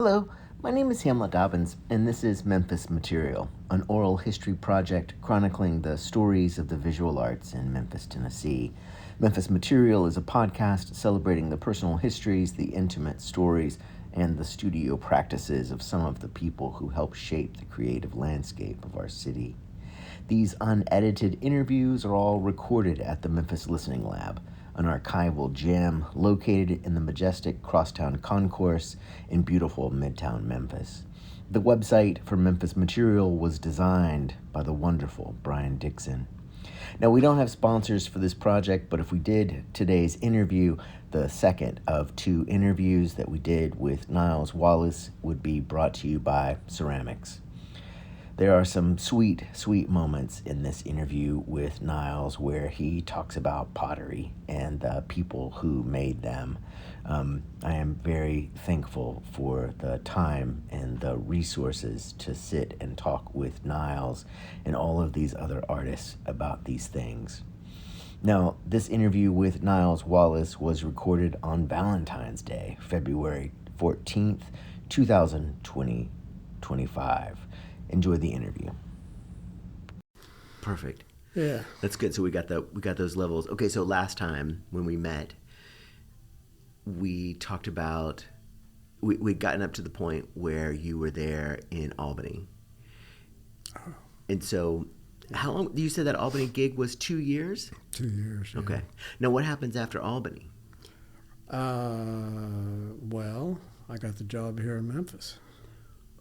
Hello, my name is Hamlet Dobbins, and this is Memphis Material, an oral history project chronicling the stories of the visual arts in Memphis, Tennessee. Memphis Material is a podcast celebrating the personal histories, the intimate stories, and the studio practices of some of the people who help shape the creative landscape of our city. These unedited interviews are all recorded at the Memphis Listening Lab, an archival gem located in the majestic Crosstown Concourse in beautiful Midtown Memphis. The website for Memphis Material was designed by the wonderful Brian Dixon. Now, we don't have sponsors for this project, but if we did today's interview, the second of two interviews that we did with Niles Wallace would be brought to you by Ceramics. There are some sweet, sweet moments in this interview with Niles where he talks about pottery and the people who made them. I am very thankful for the time and the resources to sit and talk with Niles and all of these other artists about these things. Now, this interview with Niles Wallace was recorded on Valentine's Day, February 14th, 2025. Enjoy the interview. Perfect. Yeah. That's good. So we got those levels. Okay, so last time when we met, we talked about we'd gotten up to the point where you were there in Albany. Oh. And so how long you said that Albany gig was 2 years? 2 years. Yeah. Okay. Now what happens after Albany? Well, I got the job here in Memphis.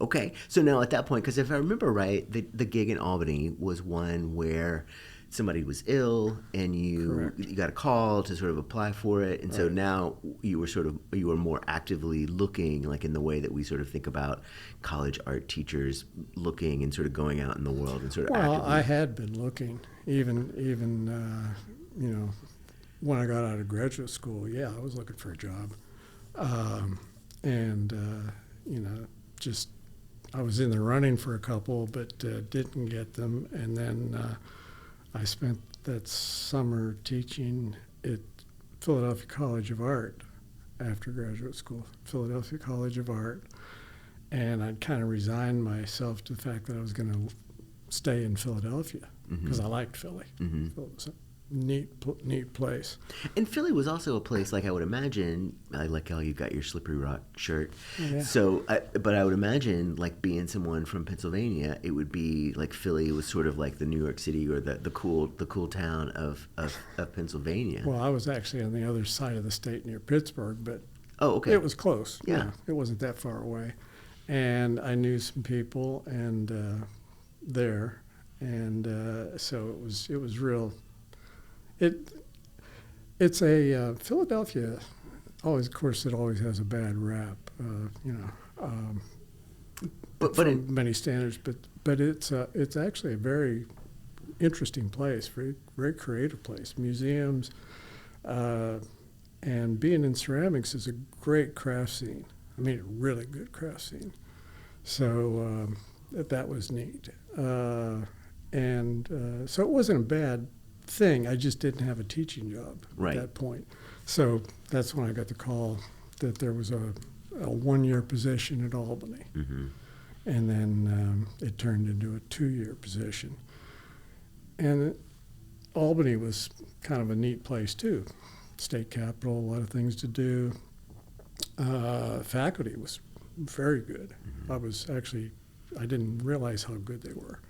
Okay, so now at that point, because if I remember right, the gig in Albany was one where somebody was ill and you got a call to sort of apply for it, and so now you were more actively looking, like in the way that we sort of think about college art teachers looking and sort of going out in the world and sort of actively. Well, I had been looking, even when I got out of graduate school. Yeah, I was looking for a job, just. I was in the running for a couple, but didn't get them. And then I spent that summer teaching at Philadelphia College of Art after graduate school, Philadelphia College of Art. And I'd kind of resigned myself to the fact that I was going to stay in Philadelphia because I liked Philly. Mm-hmm. It was a neat place. And Philly was also a place, like I would imagine, I like how you got your Slippery Rock shirt. Yeah. So, but I would imagine, like being someone from Pennsylvania, it would be like Philly was sort of like the New York City or the cool town of Pennsylvania. Well, I was actually on the other side of the state near Pittsburgh, but it was close. Yeah. It wasn't that far away. And I knew some people and there, and so it was real. It's a Philadelphia. Always, of course, it always has a bad rap, but from many standards. But it's actually a very interesting place, very very creative place. Museums, and being in ceramics is a great craft scene. I mean, a really good craft scene. So that was neat, so it wasn't a bad thing. I just didn't have a teaching job at that point. So that's when I got the call that there was a 1-year position at Albany. Mm-hmm. And then it turned into a 2-year position. And Albany was kind of a neat place too. State capital, a lot of things to do. Faculty was very good. Mm-hmm. I didn't realize how good they were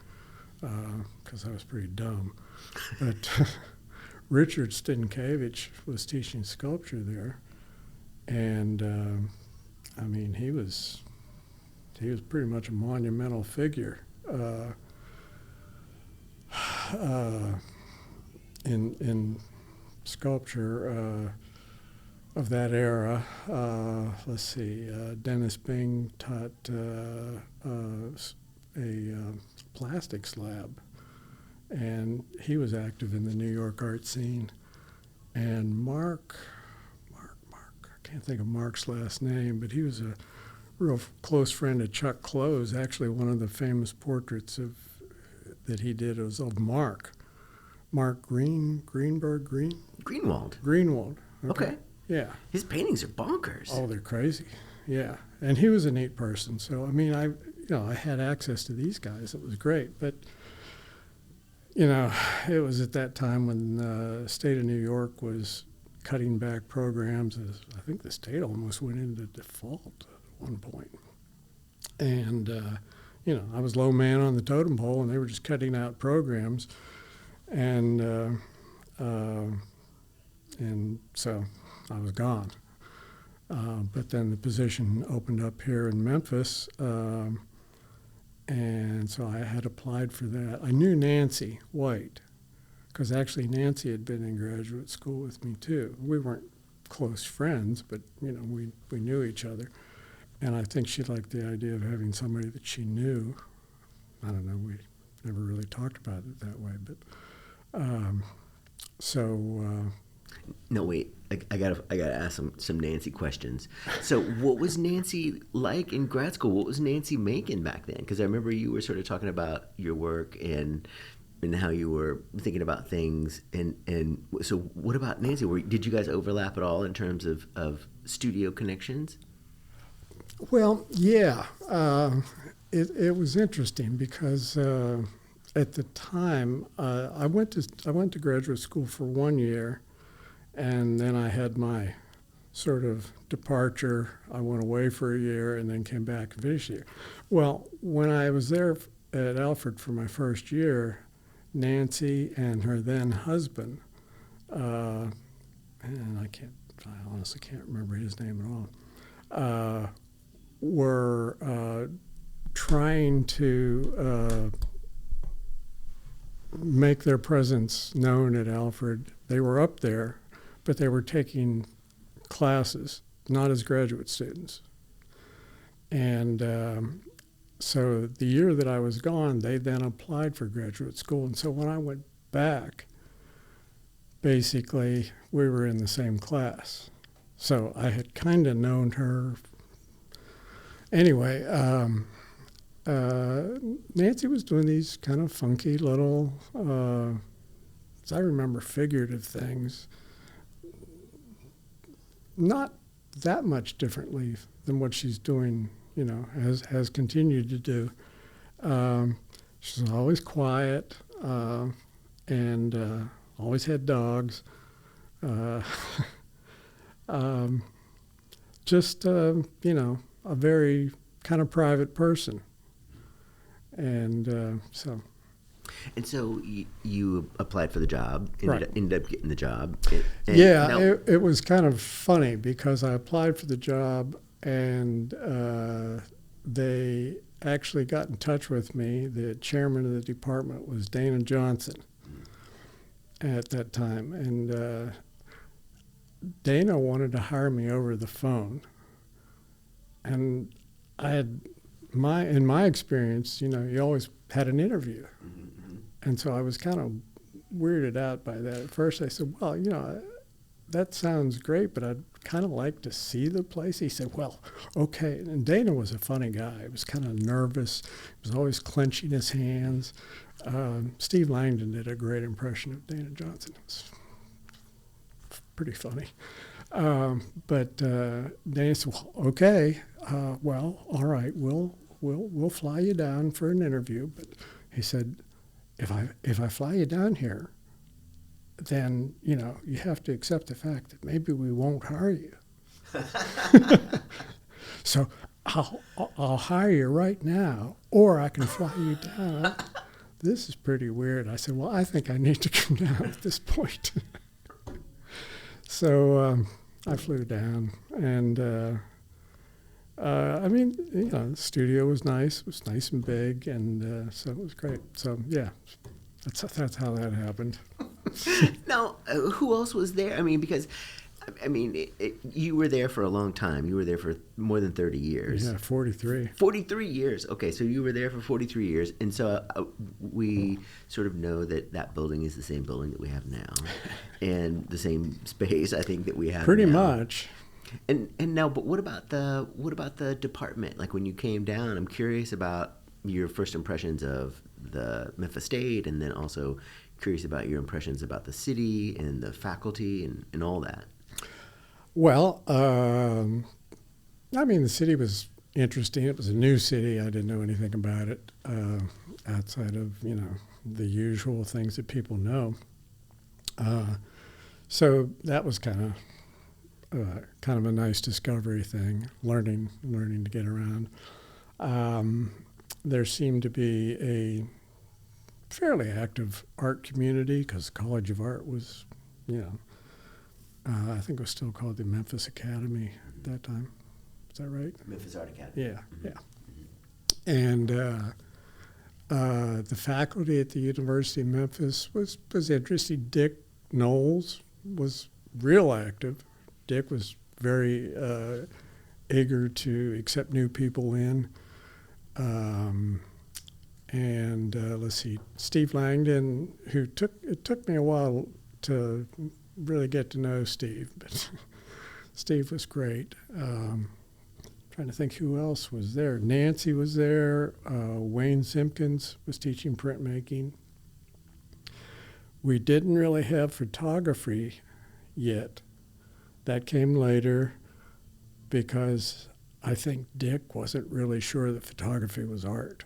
because I was pretty dumb. But Richard Stankiewicz was teaching sculpture there, and he was pretty much a monumental figure in sculpture of that era. Let's see, Dennis Bing taught a plastics lab. And he was active in the New York art scene. And Mark, I can't think of Mark's last name, but he was a real close friend of Chuck Close. Actually, one of the famous portraits that he did was of Mark Greenwald. Greenwald. Okay. Yeah. His paintings are bonkers. Oh, they're crazy. Yeah. and he was a neat person. So I mean, I had access to these guys. It was great, but it was at that time when the state of New York was cutting back programs. I think the state almost went into default at one point. And, I was low man on the totem pole, and they were just cutting out programs. And so I was gone. But then the position opened up here in Memphis, and so I had applied for that. I knew Nancy White, because actually Nancy had been in graduate school with me too. We weren't close friends, but we knew each other. And I think she liked the idea of having somebody that she knew. I don't know, we never really talked about it that way, but No, wait. I gotta ask some Nancy questions. So, what was Nancy like in grad school? What was Nancy making back then? Because I remember you were sort of talking about your work and how you were thinking about things. And so, what about Nancy? Did you guys overlap at all in terms of studio connections? Well, yeah. It was interesting because at the time I went to graduate school for 1 year. And then I had my sort of departure. I went away for a year and then came back and finished the year. Well, when I was there at Alfred for my first year, Nancy and her then husband, and I honestly can't remember his name at all, were trying to make their presence known at Alfred. They were up there, but they were taking classes, not as graduate students. And so the year that I was gone, they then applied for graduate school. And so when I went back, basically, we were in the same class. So I had kind of known her. Anyway, Nancy was doing these kind of funky little, as I remember, figurative things. Not that much differently than what she's doing, has continued to do. She's always quiet and always had dogs. Just, a very kind of private person. And so... And so you applied for the job, ended up getting the job. It was kind of funny because I applied for the job and they actually got in touch with me. The chairman of the department was Dana Johnson at that time. And Dana wanted to hire me over the phone. And I had, in my experience, you always had an interview. Mm-hmm. And so I was kind of weirded out by that. At first I said, well, that sounds great, but I'd kind of like to see the place. He said, well, okay. And Dana was a funny guy. He was kind of nervous. He was always clenching his hands. Steve Langdon did a great impression of Dana Johnson. It was pretty funny. But Dana said, well, okay, well, all right, we'll fly you down for an interview. But he said, if I fly you down here, then, you have to accept the fact that maybe we won't hire you. So I'll hire you right now, or I can fly you down. This is pretty weird. I said, well, I think I need to come down at this point. So I flew down, and the studio was nice. It was nice and big, and so it was great. So yeah, that's how that happened. Now, who else was there? I mean, because, you were there for a long time. You were there for more than 30 years. Yeah, 43. 43 years. Okay, so you were there for 43 years. And so we sort of know that building is the same building that we have now. And the same space, I think, that we have Pretty now. much. And now, but what about the department? Like when you came down, I'm curious about your first impressions of the Memphis State, and then also curious about your impressions about the city and the faculty and all that. Well, I mean, the city was interesting. It was a new city. I didn't know anything about it outside of, the usual things that people know. So that was kind of a nice discovery thing, learning to get around. There seemed to be a fairly active art community because the College of Art was, I think it was still called the Memphis Academy at that time. Is that right? Memphis Art Academy. Yeah, yeah. And the faculty at the University of Memphis was interesting. Dick Knowles was real active. Dick was very eager to accept new people in. And let's see, Steve Langdon, it took me a while to really get to know Steve, but Steve was great. Trying to think who else was there. Nancy was there. Wayne Simpkins was teaching printmaking. We didn't really have photography yet. That came later because I think Dick wasn't really sure that photography was art.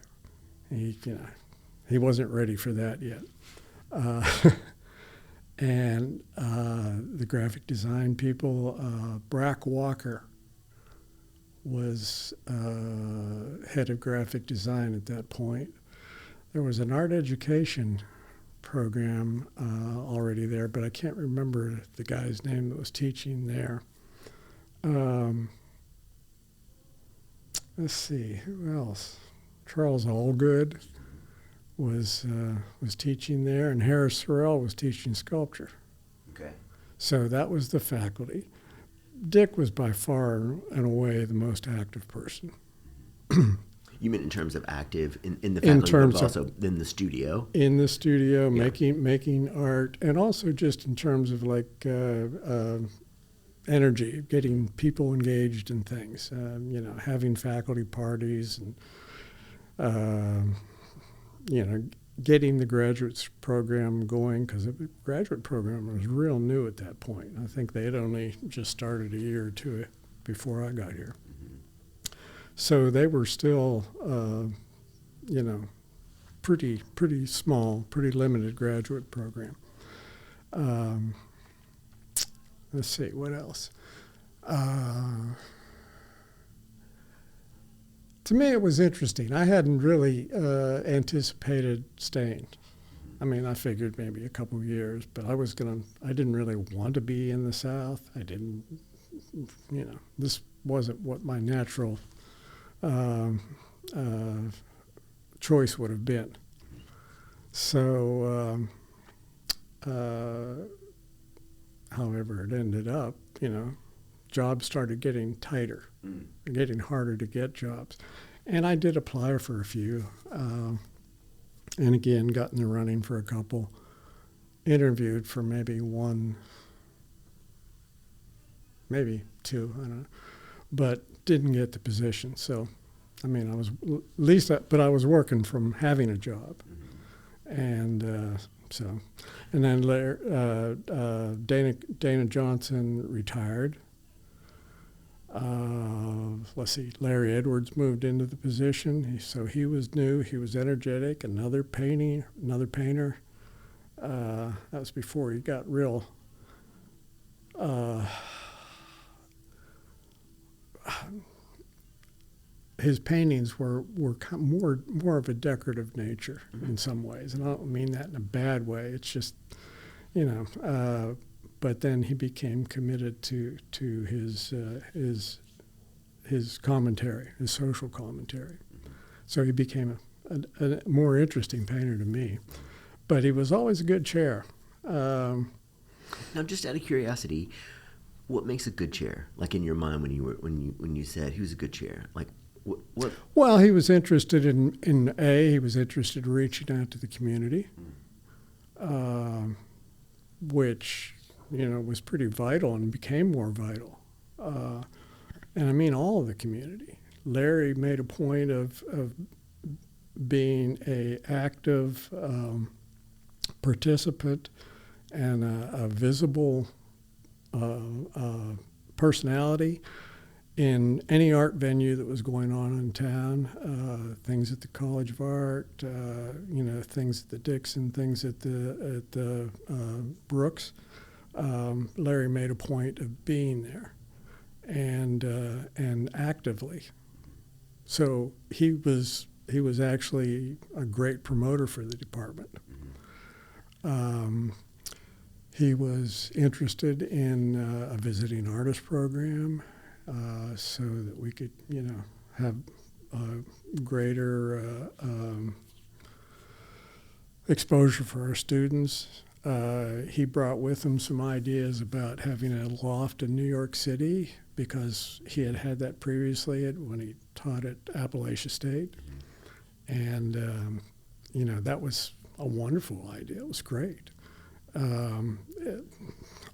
He wasn't ready for that yet. And the graphic design people, Brack Walker was head of graphic design at that point. There was an art education program already there, but I can't remember the guy's name that was teaching there. Let's see, who else? Charles Allgood was teaching there, and Harris Sorrell was teaching sculpture. Okay. So that was the faculty. Dick was by far and away the most active person. You meant in terms of active in the faculty, but also in the studio? In the studio, yeah. making art, and also just in terms of energy, getting people engaged in things, having faculty parties and, getting the graduate program going, because the graduate program was real new at that point. I think they had only just started a year or two before I got here. Mm-hmm. So they were still, pretty small, pretty limited graduate program. Let's see, what else? To me, it was interesting. I hadn't really anticipated staying. I mean, I figured maybe a couple of years, but I didn't really want to be in the South. I didn't, this wasn't what my natural choice would have been. So, however it ended up, jobs started getting tighter, getting harder to get jobs. And I did apply for a few, and again, got in the running for a couple, interviewed for maybe one, maybe two, I don't know, but didn't get the position. So, I mean, I was but I was working from having a job. And and then Dana Johnson retired. Let's see, Larry Edwards moved into the position. So he was new, he was energetic, another painter. That was before he got real his paintings were more of a decorative nature in some ways, and I don't mean that in a bad way. It's just, but then he became committed to his commentary, his social commentary. So he became a more interesting painter to me. But he was always a good chair. Now, just out of curiosity, what makes a good chair? Like in your mind when you said he was a good chair, like. What? Well, he was interested he was interested in reaching out to the community, which, was pretty vital and became more vital. And I mean all of the community. Larry made a point of being an active participant and a visible personality in any art venue that was going on in town, things at the College of Art, things at the Dixon, things at the Brooks. Larry made a point of being there, and actively. So he was actually a great promoter for the department. He was interested in a visiting artist program, so that we could, have greater exposure for our students. He brought with him some ideas about having a loft in New York City, because he had had that previously when he taught at Appalachia State. And, that was a wonderful idea. It was great. It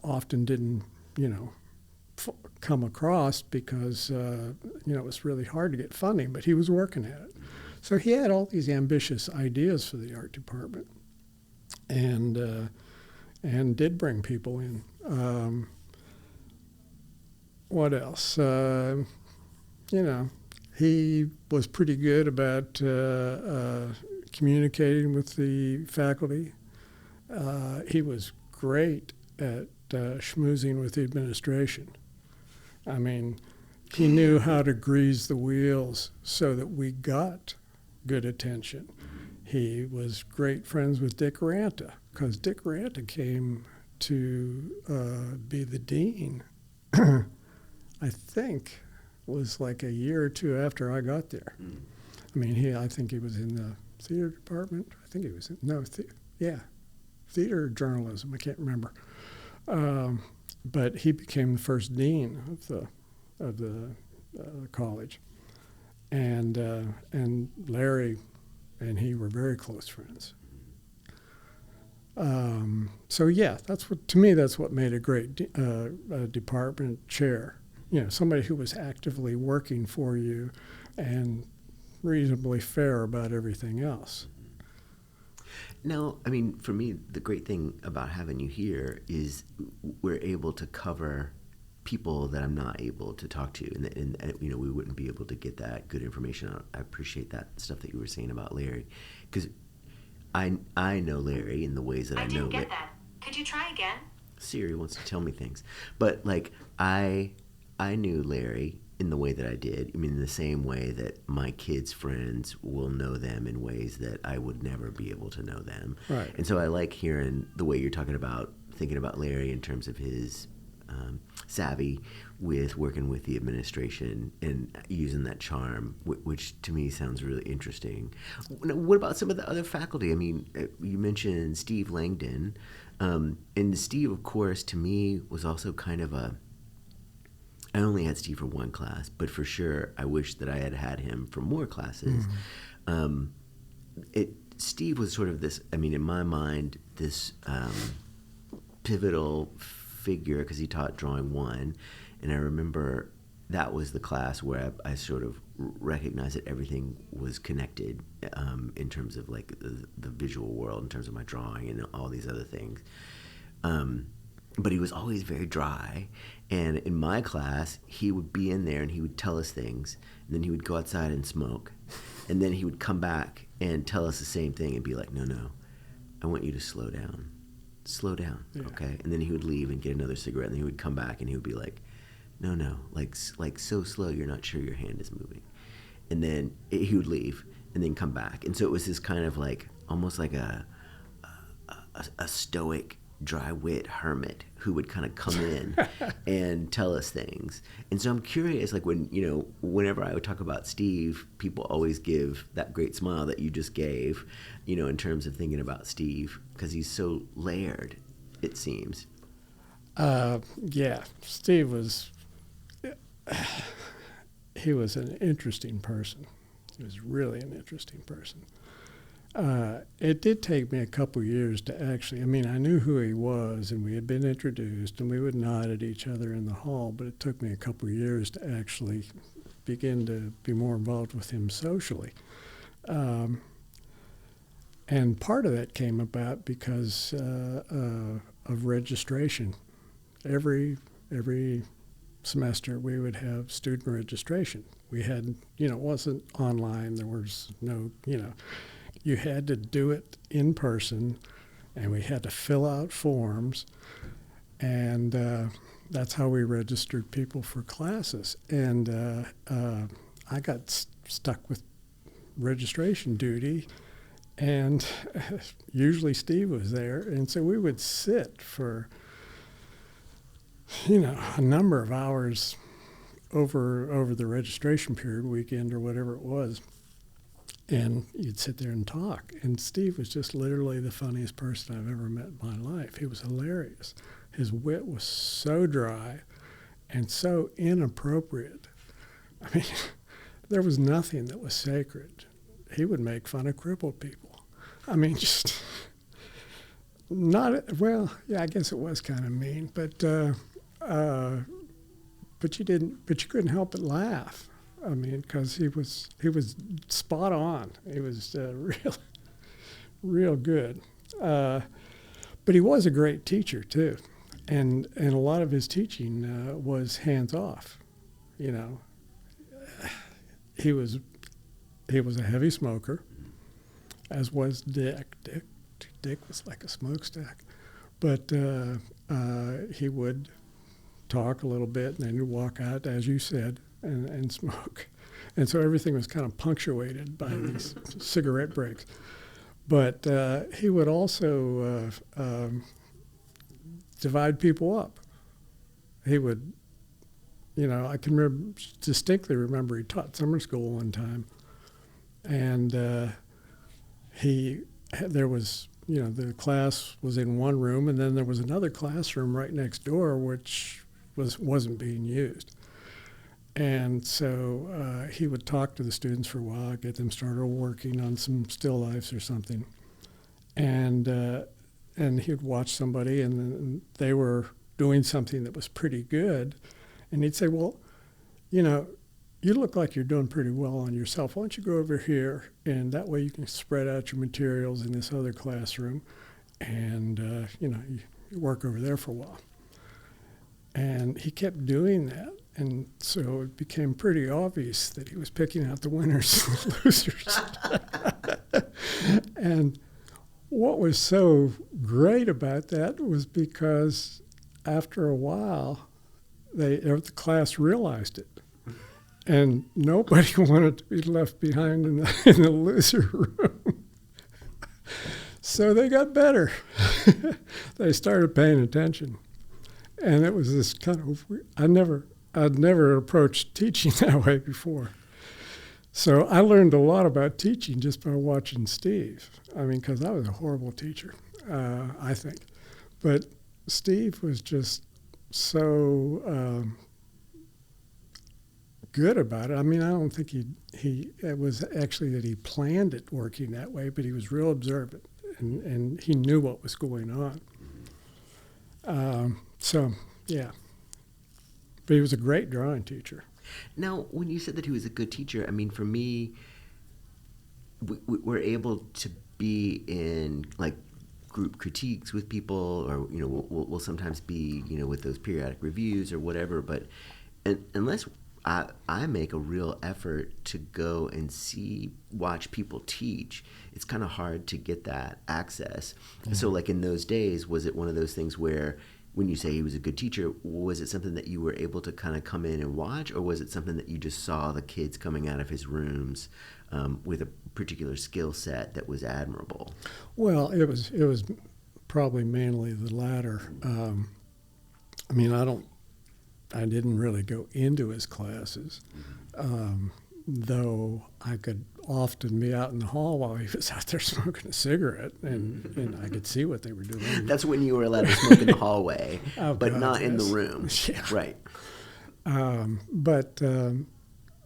often didn't, come across because, it was really hard to get funding, but he was working at it. So he had all these ambitious ideas for the art department, and did bring people in. What else? He was pretty good about communicating with the faculty. He was great at schmoozing with the administration. I mean, he knew how to grease the wheels so that we got good attention. He was great friends with Dick Ranta, because Dick Ranta came to be the dean, I think, was like a year or two after I got there. I mean, I think he was in the theater department. I think he was theater journalism. I can't remember. But he became the first dean of the college, and Larry and he were very close friends. That's what made a great department chair. Somebody who was actively working for you and reasonably fair about everything else. Now, I mean, for me, the great thing about having you here is we're able to cover people that I'm not able to talk to, and we wouldn't be able to get that good information out. I appreciate that stuff that you were saying about Larry, because I know Larry in the ways that I know. I didn't get that. Could you try again? Siri wants to tell me things, but like I knew Larry in the way that I did. I mean, in the same way that my kids' friends will know them in ways that I would never be able to know them. Right. And so I like hearing the way you're thinking about Larry in terms of his savvy with working with the administration and using that charm, which to me sounds really interesting. What about some of the other faculty? I mean, you mentioned Steve Langdon, and Steve, of course, to me was also kind of I only had Steve for one class, but for sure I wish that I had had him for more classes. Steve was sort of this, I mean, in my mind, this pivotal figure, because he taught drawing one, and I remember that was the class where I sort of recognized that everything was connected in terms of like the visual world, in terms of my drawing and all these other things. But he was always very dry, and in my class he would be in there and he would tell us things, and then he would go outside and smoke, and then he would come back and tell us the same thing and be like, no, I want you to slow down, yeah. Okay? And then he would leave and get another cigarette, and then he would come back and he would be like, no, like so slow you're not sure your hand is moving. And then he would leave and then come back. And so it was this kind of like almost like a stoic dry wit hermit who would kind of come in and tell us things. And so I'm curious, like whenever I would talk about Steve, people always give that great smile that you just gave, in terms of thinking about Steve, because he's so layered, it seems. Steve was an interesting person. He was really an interesting person. It did take me a couple years to actually, I knew who he was, and we had been introduced, and we would nod at each other in the hall, but it took me a couple years to actually begin to be more involved with him socially. And part of that came about because of registration. Every semester, we would have student registration. We had, it wasn't online. There was no, you had to do it in person, and we had to fill out forms, and that's how we registered people for classes. And I got stuck with registration duty, and usually Steve was there, and so we would sit for a number of hours over the registration period, weekend or whatever it was, and you'd sit there and talk. And Steve was just literally the funniest person I've ever met in my life. He was hilarious. His wit was so dry and so inappropriate. I mean, there was nothing that was sacred. He would make fun of crippled people. I mean, just not, well, yeah, I guess it was kind of mean, but you couldn't help but laugh. I mean, because he was spot on. He was real good. But he was a great teacher too, and a lot of his teaching was hands off. He was a heavy smoker, as was Dick. Dick was like a smokestack, but he would talk a little bit and then he'd walk out, as you said, and smoke. And so everything was kind of punctuated by these cigarette breaks. But he would also divide people up. He would, I can distinctly remember he taught summer school one time, and there was, the class was in one room, and then there was another classroom right next door, which wasn't being used. And so he would talk to the students for a while, get them started working on some still lifes or something. And he'd watch somebody, and they were doing something that was pretty good. And he'd say, well, you look like you're doing pretty well on yourself. Why don't you go over here, and that way you can spread out your materials in this other classroom, and, you work over there for a while. And he kept doing that. And so it became pretty obvious that he was picking out the winners and the losers. And what was so great about that was because after a while, the class realized it. And nobody wanted to be left behind in the loser room. So they got better. They started paying attention. And it was this kind of, I'd never approached teaching that way before. So I learned a lot about teaching just by watching Steve. I mean, because I was a horrible teacher, I think. But Steve was just so good about it. I mean, I don't think it was actually that he planned it working that way, but he was real observant, and he knew what was going on. So, yeah. But he was a great drawing teacher. Now, when you said that he was a good teacher, I mean, for me, we're able to be in, like, group critiques with people, or, we'll sometimes be, with those periodic reviews or whatever, but unless I make a real effort to go and watch people teach, it's kind of hard to get that access. Mm-hmm. So, like, in those days, was it one of those things where, when you say he was a good teacher, was it something that you were able to kind of come in and watch, or was it something that you just saw the kids coming out of his rooms with a particular skill set that was admirable? Well, it was probably mainly the latter. I mean, I didn't really go into his classes, though I could often be out in the hall while he was out there smoking a cigarette, and I could see what they were doing. That's when you were allowed to smoke in the hallway, but God, not in the room. Yeah. Right.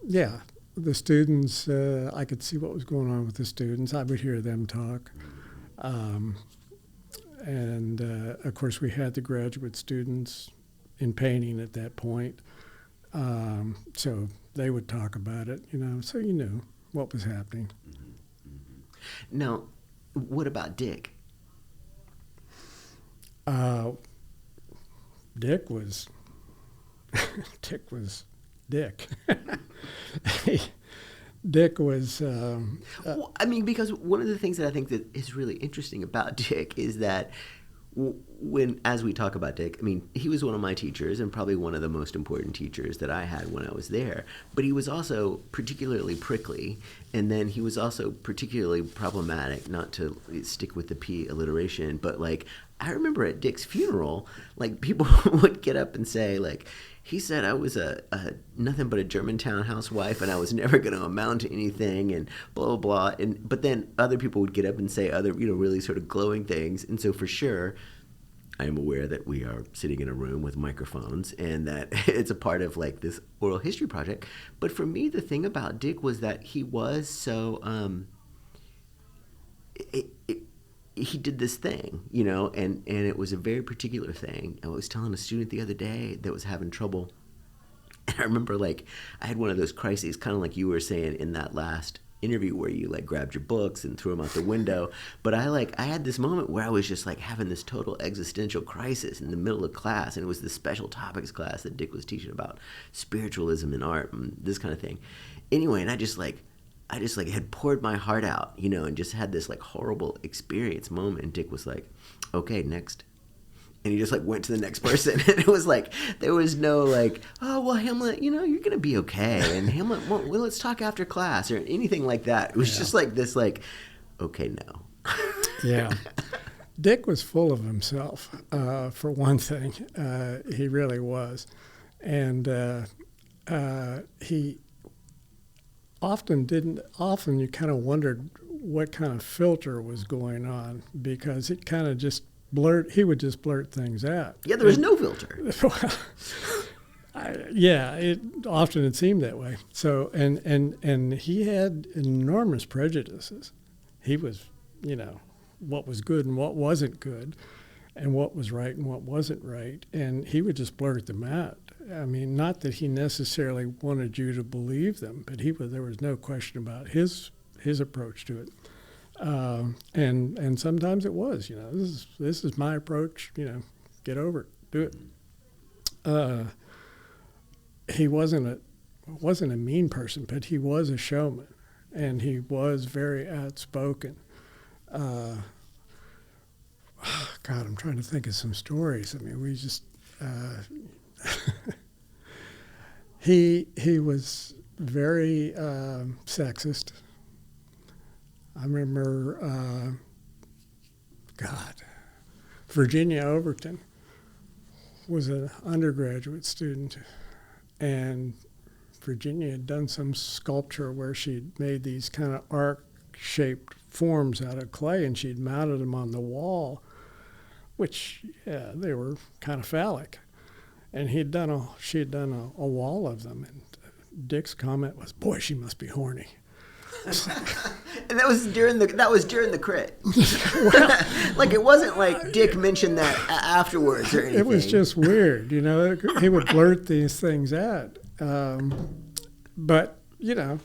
Yeah, the students, I could see what was going on with the students. I would hear them talk. And, of course, we had the graduate students in painting at that point. So they would talk about it, so you knew what was happening. Mm-hmm. Mm-hmm. Now, what about Dick? Dick was Dick was Dick. Dick was... Well, I mean, because one of the things that I think that is really interesting about Dick is that as we talk about Dick, I mean, he was one of my teachers and probably one of the most important teachers that I had when I was there. But he was also particularly prickly, and then he was also particularly problematic, not to stick with the P alliteration, but like, I remember at Dick's funeral, like, people would get up and say, like, he said I was a nothing but a Germantown housewife and I was never going to amount to anything and blah, blah, blah. But then other people would get up and say other, really sort of glowing things. And so for sure, I am aware that we are sitting in a room with microphones and that it's a part of like this oral history project. But for me, the thing about Dick was that he was so, he did this thing, and it was a very particular thing. I was telling a student the other day that was having trouble. And I remember, like, I had one of those crises, kind of like you were saying in that last interview where you, like, grabbed your books and threw them out the window. But I had this moment where I was just, like, having this total existential crisis in the middle of class. And it was this special topics class that Dick was teaching about spiritualism and art and this kind of thing. Anyway, and I just had poured my heart out, and just had this like horrible experience moment. And Dick was like, okay, next. And he just like went to the next person. And it was like, there was no like, oh, well, Hamlet, you're going to be okay. And Hamlet, well, let's talk after class or anything like that. It was just like this, like, okay, no. Yeah. Dick was full of himself, for one thing. He really was. And he often you kind of wondered what kind of filter was going on, because it kind of just he would just blurt things out. Yeah, there was no filter. It seemed that way. So, and he had enormous prejudices. He was, what was good and what wasn't good, and what was right and what wasn't right, and he would just blurt them out. I mean, not that he necessarily wanted you to believe them, but there was no question about his approach to it. And sometimes it was, this is my approach, get over it, do it. He wasn't a mean person, but he was a showman, and he was very outspoken. God, I'm trying to think of some stories. I mean, we just... He was very sexist. I remember, Virginia Overton was an undergraduate student, and Virginia had done some sculpture where she'd made these kind of arc-shaped forms out of clay, and she'd mounted them on the wall, which, they were kind of phallic. And she had done a wall of them, and Dick's comment was, "Boy, she must be horny." And that was during the crit. Well, like, it wasn't like Dick mentioned that afterwards or anything. It was just weird, He would blurt these things out, but it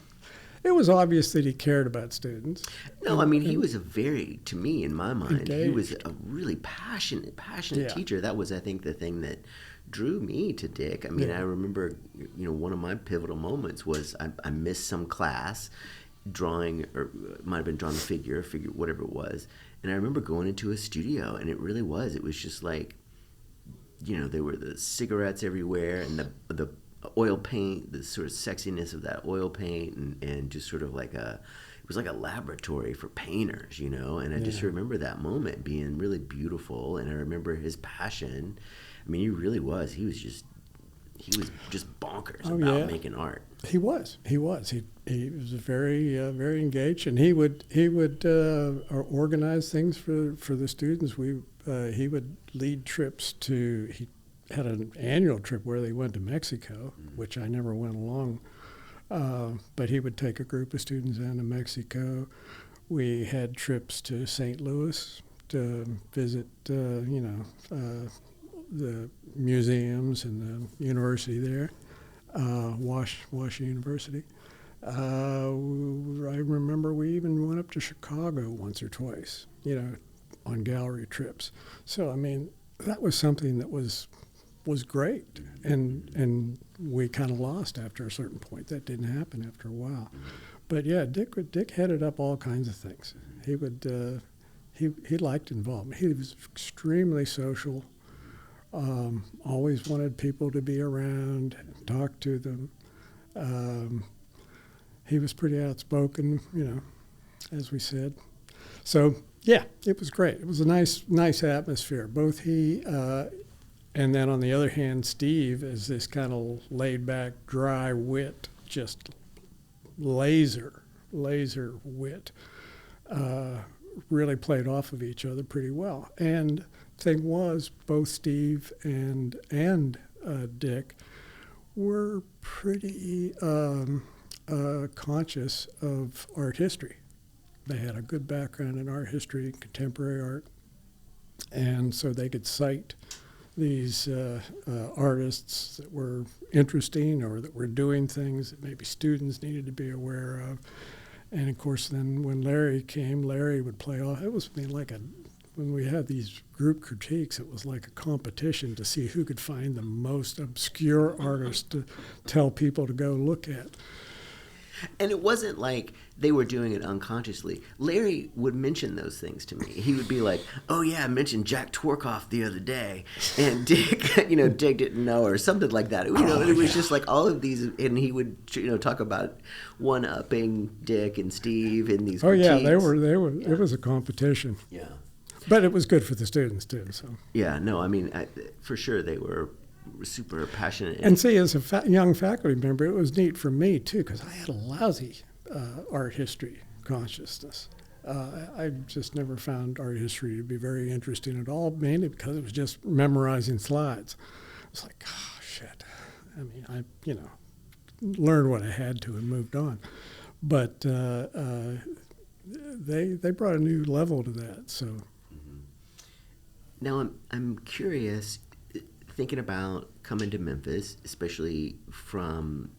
was obvious that he cared about students. No, I mean, he was to me, in my mind, engaged. He was a really passionate teacher. That was, I think, the thing that drew me to Dick. I mean, I remember, one of my pivotal moments was I missed some class drawing, or it might have been drawing a figure, whatever it was. And I remember going into a studio, and it was just like, there were the cigarettes everywhere, and the oil paint, the sort of sexiness of that oil paint, and just sort of like it was like a laboratory for painters, and I just remember that moment being really beautiful. And I remember his passion. I mean, he really was. He was just bonkers about making art. He was. He was very very engaged, and he would organize things for the students. He would lead trips to. He had an annual trip where they went to Mexico, which I never went along. But he would take a group of students down to Mexico. We had trips to St. Louis to visit, the museums and the university there, Wash University. I remember we even went up to Chicago once or twice, on gallery trips. So, I mean, that was something that was was great, and we kind of lost after a certain point. That didn't happen after a while, but yeah, Dick headed up all kinds of things. He would he liked involvement. He was extremely social. Always wanted people to be around, talk to them. He was pretty outspoken, as we said. So yeah, it was great. It was a nice atmosphere. Both he and then on the other hand, Steve is this kind of laid back, dry wit, just laser wit. Really played off of each other pretty well. And thing was, both Steve and Dick were pretty conscious of art history. They had a good background in art history and contemporary art, and so they could cite these artists that were interesting or that were doing things that maybe students needed to be aware of. And of course, then when Larry came, Larry would play off. It was when we had these group critiques, it was like a competition to see who could find the most obscure artist to tell people to go look at. And it wasn't like they were doing it unconsciously. Larry would mention those things to me. He would be like, "Oh yeah, I mentioned Jack Tworkoff the other day," and Dick, Dick didn't know, or something like that. It was just like all of these, and he would, talk about one-upping Dick and Steve in these. Oh critiques. yeah, they were. Yeah. It was a competition. Yeah. But it was good for the students too. So. Yeah. No. I mean, for sure they were super passionate. And see, as a young faculty member, it was neat for me too, because I had a lousy art history consciousness. I just never found art history to be very interesting at all, mainly because it was just memorizing slides. It's like, oh shit. I mean, I learned what I had to and moved on. But they brought a new level to that. So. Mm-hmm. Now I'm curious. Thinking about coming to Memphis, especially from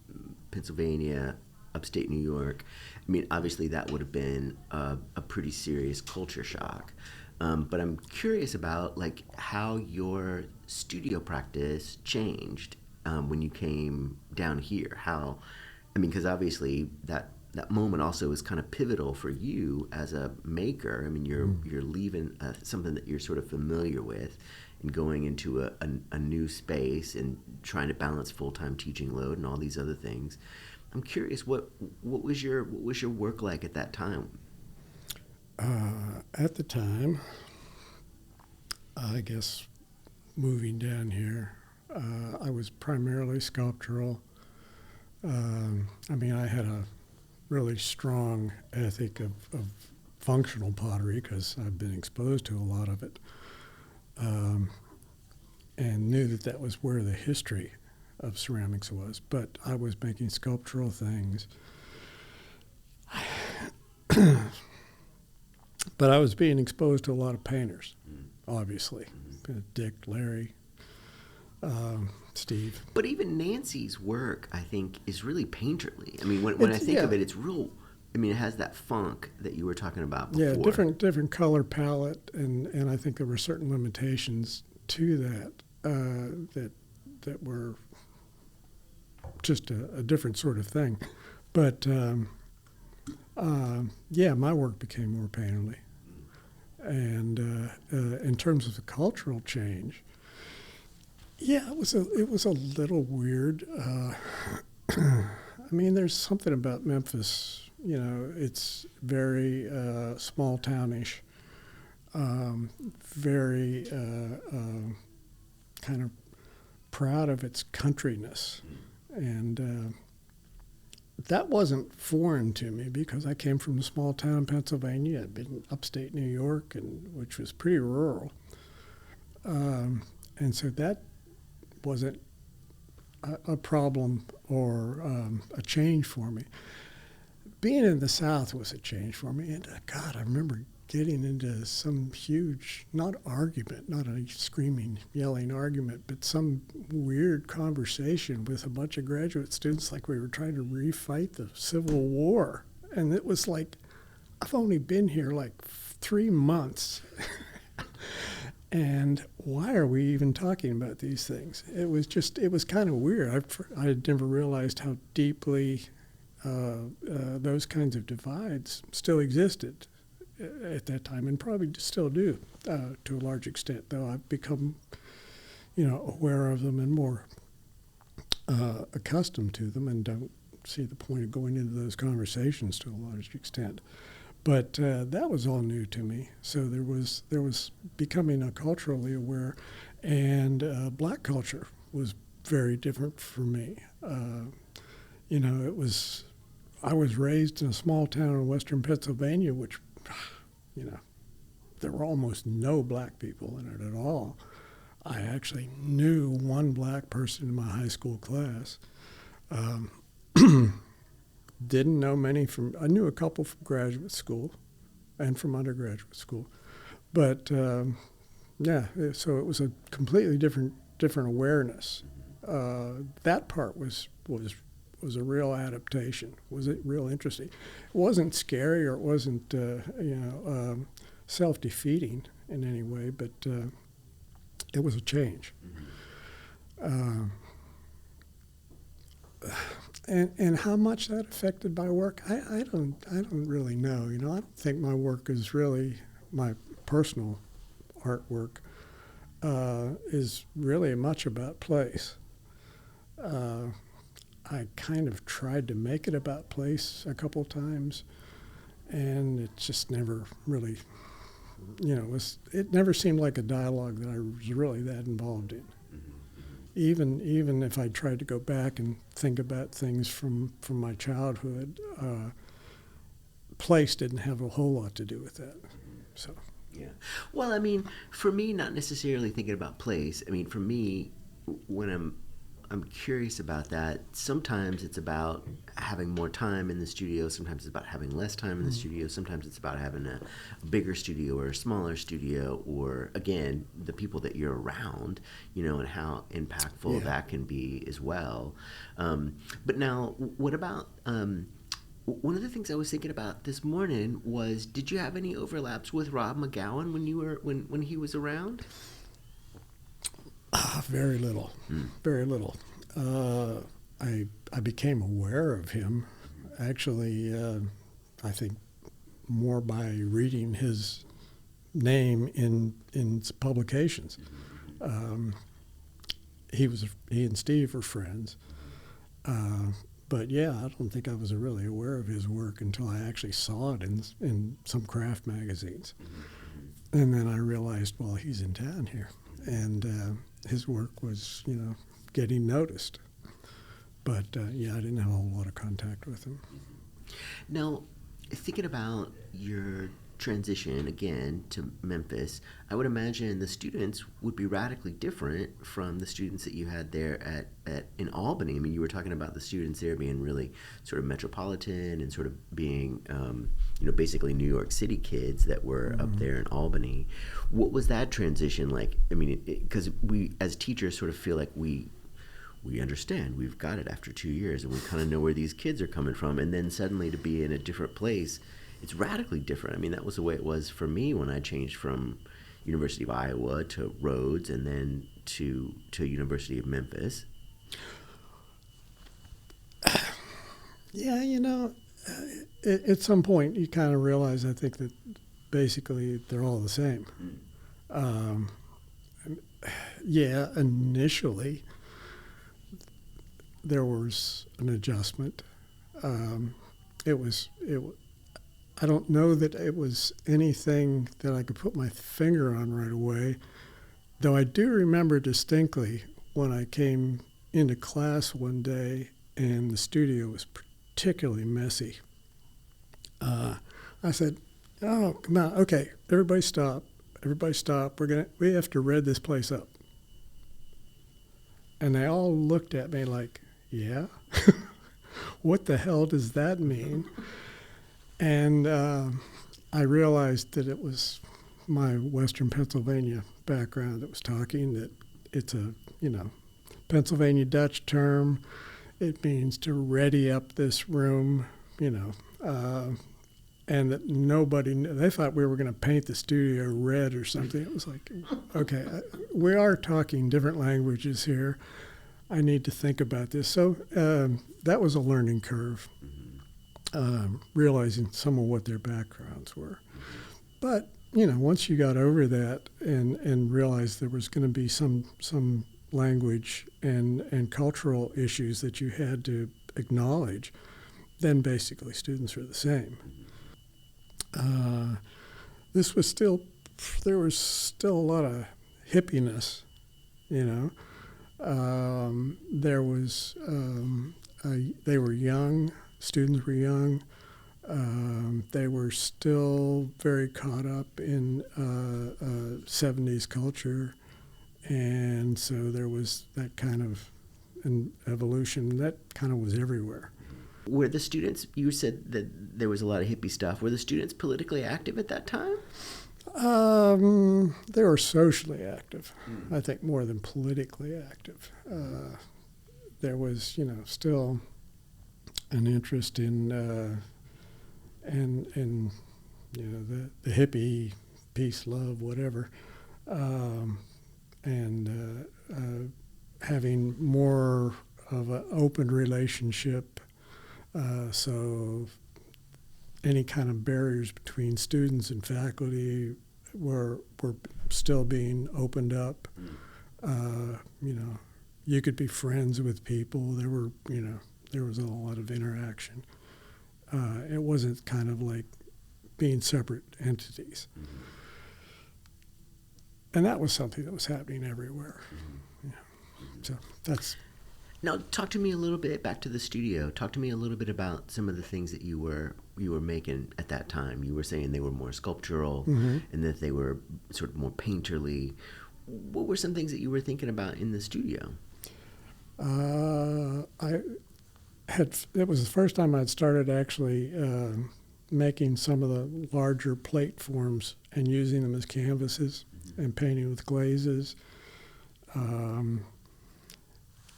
Pennsylvania, upstate New York, I mean, obviously that would have been a pretty serious culture shock. But I'm curious about how your studio practice changed when you came down here. Because obviously that moment also is kind of pivotal for you as a maker. I mean, you're leaving something that you're sort of familiar with, and going into a new space and trying to balance full-time teaching load and all these other things. I'm curious, what was your work like at that time? At the time, I guess moving down here, I was primarily sculptural. I had a really strong ethic of functional pottery because I've been exposed to a lot of it. And knew that was where the history of ceramics was. But I was making sculptural things. But I was being exposed to a lot of painters, obviously. Dick, Larry, Steve. But even Nancy's work, I think, is really painterly. I mean, when I think of it, it's real. I mean, it has that funk that you were talking about before. Yeah, different color palette, and I think there were certain limitations to that that were just a different sort of thing. But my work became more painterly. And in terms of the cultural change, it was a little weird. There's something about Memphis. It's very small townish, very kind of proud of its countryness. And that wasn't foreign to me because I came from a small town in Pennsylvania. I'd been in upstate New York, which was pretty rural. And so that wasn't a problem or a change for me. Being in the South was a change for me. And God, I remember getting into some huge, not argument, not a screaming, yelling argument, but some weird conversation with a bunch of graduate students like we were trying to refight the Civil War. And it was like, I've only been here 3 months. And why are we even talking about these things? It was kind of weird. I had never realized how deeply those kinds of divides still existed at that time, and probably still do to a large extent, though I've become, aware of them and more accustomed to them, and don't see the point of going into those conversations to a large extent. But that was all new to me. So there was becoming a culturally aware, and black culture was very different for me. I was raised in a small town in western Pennsylvania, which, there were almost no black people in it at all. I actually knew one black person in my high school class. Didn't know many I knew a couple from graduate school and from undergraduate school. But, so it was a completely different awareness. That part was a real adaptation. Was it real interesting? It wasn't scary, or it wasn't, self-defeating in any way, but it was a change. And how much that affected my work, I don't really know. I don't think my work is really, my personal artwork is really much about place. I kind of tried to make it about place a couple times, and it just never really, it never seemed like a dialogue that I was really that involved in. Even if I tried to go back and think about things from my childhood, place didn't have a whole lot to do with that. So. Yeah. Well, I mean, for me, not necessarily thinking about place. I mean, for me, when I'm curious about that, sometimes it's about having more time in the studio, sometimes it's about having less time in the studio, sometimes it's about having a bigger studio or a smaller studio, or, again, the people that you're around, and how impactful that can be as well. But now, what about... one of the things I was thinking about this morning was, did you have any overlaps with Rob McGowan when he was around? Very little. Very little. I became aware of him, actually, I think more by reading his name in publications. He and Steve were friends. But yeah, I don't think I was really aware of his work until I actually saw it in some craft magazines. And then I realized, well, he's in town here. And his work was, getting noticed. But I didn't have a whole lot of contact with him. Now, thinking about your transition again to Memphis, I would imagine the students would be radically different from the students that you had there in Albany. I mean, you were talking about the students there being really sort of metropolitan and sort of being, basically New York City kids that were up there in Albany. What was that transition like? I mean, because we as teachers sort of feel like we understand, we've got it after 2 years, and we kind of know where these kids are coming from, and then suddenly to be in a different place, it's radically different. I mean, that was the way it was for me when I changed from University of Iowa to Rhodes and then to University of Memphis. Yeah, at some point you kind of realize, I think, that basically they're all the same. Initially there was an adjustment. I don't know that it was anything that I could put my finger on right away, though I do remember distinctly when I came into class one day and the studio was particularly messy. I said, "Oh, come on, okay, everybody stop. We have to red this place up." And they all looked at me like, "Yeah? What the hell does that mean?" And I realized that it was my Western Pennsylvania background that was talking, that it's a, Pennsylvania Dutch term. It means to ready up this room, and that nobody knew. They thought we were going to paint the studio red or something. It was like, okay, we are talking different languages here. I need to think about this. So that was a learning curve, realizing some of what their backgrounds were. But, once you got over that and realized there was going to be some language and cultural issues that you had to acknowledge, then basically students were the same. There was still a lot of hippiness, There was, they were young, students were young. They were still very caught up in 70s culture. And so there was that kind of an evolution that kind of was everywhere. Were the students, you said that there was a lot of hippie stuff, were the students politically active at that time? They were socially active, I think, more than politically active. There was, still an interest in the hippie, peace, love, whatever, and having more of an open relationship. So any kind of barriers between students and faculty were still being opened up. You could be friends with people. There was a lot of interaction. It wasn't kind of like being separate entities. And that was something that was happening everywhere. So that's... Now, talk to me a little bit, back to the studio. Talk to me a little bit about some of the things that you were making at that time. You were saying they were more sculptural and that they were sort of more painterly. What were some things that you were thinking about in the studio? It was the first time I'd started actually making some of the larger plate forms and using them as canvases and painting with glazes.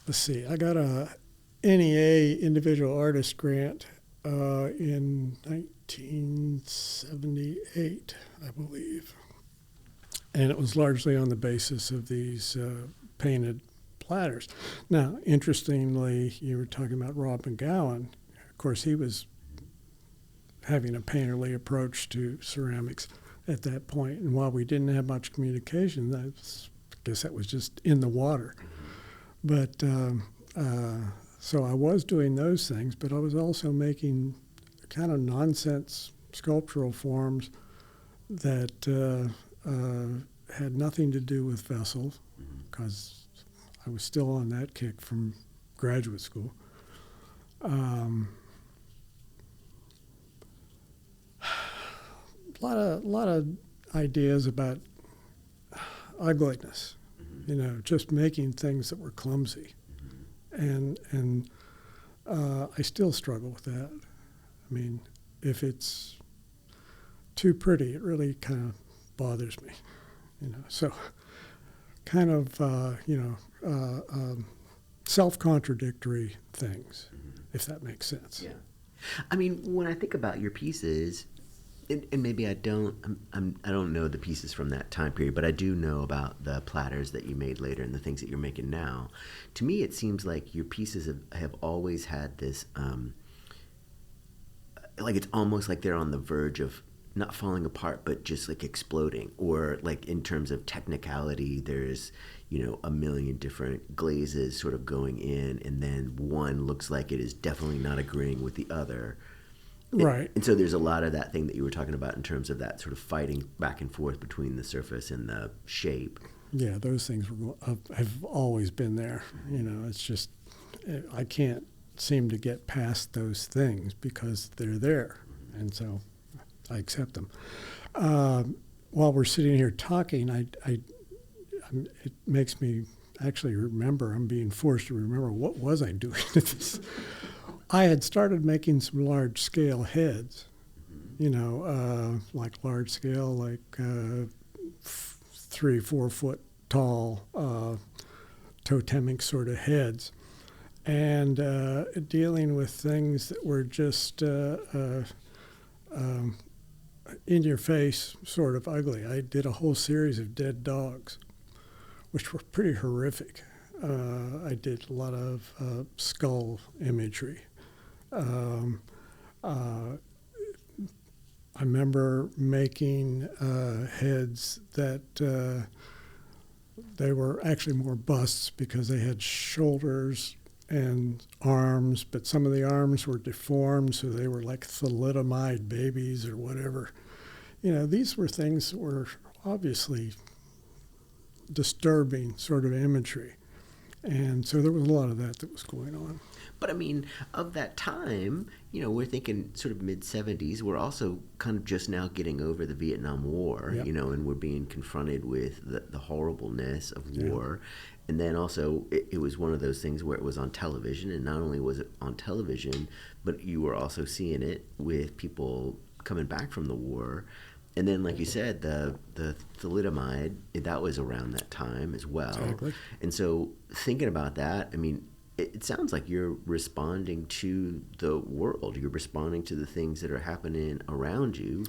Let's see, I got a NEA individual artist grant in 1978, I believe. And it was largely on the basis of these painted platters. Now, interestingly, you were talking about Rob McGowan. Of course, he was having a painterly approach to ceramics at that point. And while we didn't have much communication, I guess that was just in the water. But so I was doing those things, but I was also making kind of nonsense sculptural forms that had nothing to do with vessels, because I was still on that kick from graduate school. A lot of ideas about ugliness. Just making things that were clumsy. And I still struggle with that. I mean, if it's too pretty, it really kind of bothers me, So kind of, self-contradictory things, if that makes sense. Yeah. I mean, when I think about your pieces, and maybe I don't know the pieces from that time period, but I do know about the platters that you made later and the things that you're making now. To me, it seems like your pieces have always had this, like it's almost like they're on the verge of not falling apart, but just like exploding. Or like in terms of technicality, there's, a million different glazes sort of going in, and then one looks like it is definitely not agreeing with the other. Right. And so there's a lot of that thing that you were talking about in terms of that sort of fighting back and forth between the surface and the shape. Yeah, those things have always been there. It's just I can't seem to get past those things because they're there, and so I accept them. While we're sitting here talking, it makes me actually remember. I'm being forced to remember what was I doing at this. I had started making some large-scale heads, like large-scale, like 3-4 foot tall totemic sort of heads, and dealing with things that were just in your face, sort of ugly. I did a whole series of dead dogs, which were pretty horrific. I did a lot of skull imagery. I remember making heads that they were actually more busts because they had shoulders and arms, but some of the arms were deformed, so they were like thalidomide babies or whatever. These were things that were obviously disturbing sort of imagery. And so there was a lot of that was going on. But I mean, of that time, we're thinking sort of mid-'70s. We're also kind of just now getting over the Vietnam War, Yep. And we're being confronted with the horribleness of war. Yeah. And then also it was one of those things where it was on television. And not only was it on television, but you were also seeing it with people coming back from the war. And then, like you said, the thalidomide, that was around that time as well. Exactly. And so thinking about that, I mean, it sounds like you're responding to the world. You're responding to the things that are happening around you.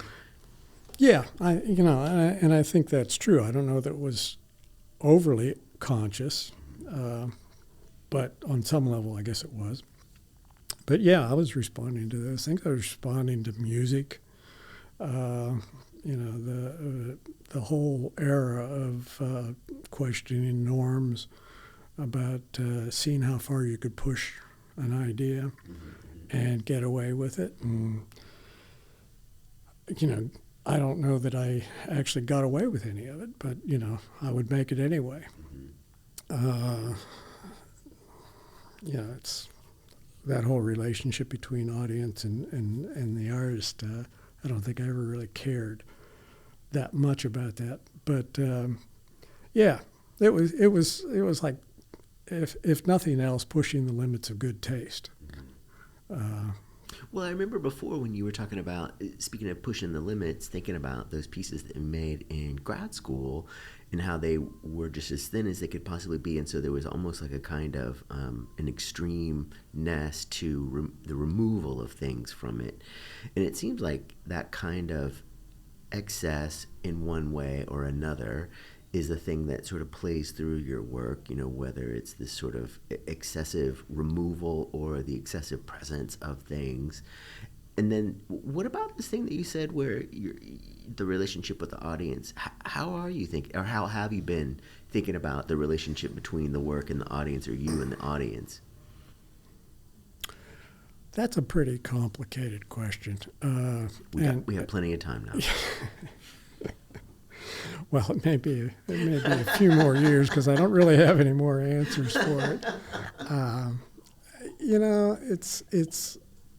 Yeah, and I think that's true. I don't know that it was overly conscious, but on some level, I guess it was. But yeah, I was responding to those things. I was responding to music. The whole era of questioning norms, about seeing how far you could push an idea and get away with it. And, I don't know that I actually got away with any of it, but, I would make it anyway. It's that whole relationship between audience and the artist. I don't think I ever really cared that much about that. But, it was like, if nothing else, pushing the limits of good taste. Well, I remember before when you were talking about, speaking of pushing the limits, thinking about those pieces that you made in grad school and how they were just as thin as they could possibly be. And so there was almost like a kind of an extremeness to the removal of things from it. And it seems like that kind of excess in one way or another is the thing that sort of plays through your work, whether it's this sort of excessive removal or the excessive presence of things. And then what about this thing that you said where the relationship with the audience? How are you thinking, or how have you been thinking about the relationship between the work and the audience, or you and the audience? That's a pretty complicated question. We have plenty of time now. Well, it may be a few more years because I don't really have any more answers for it.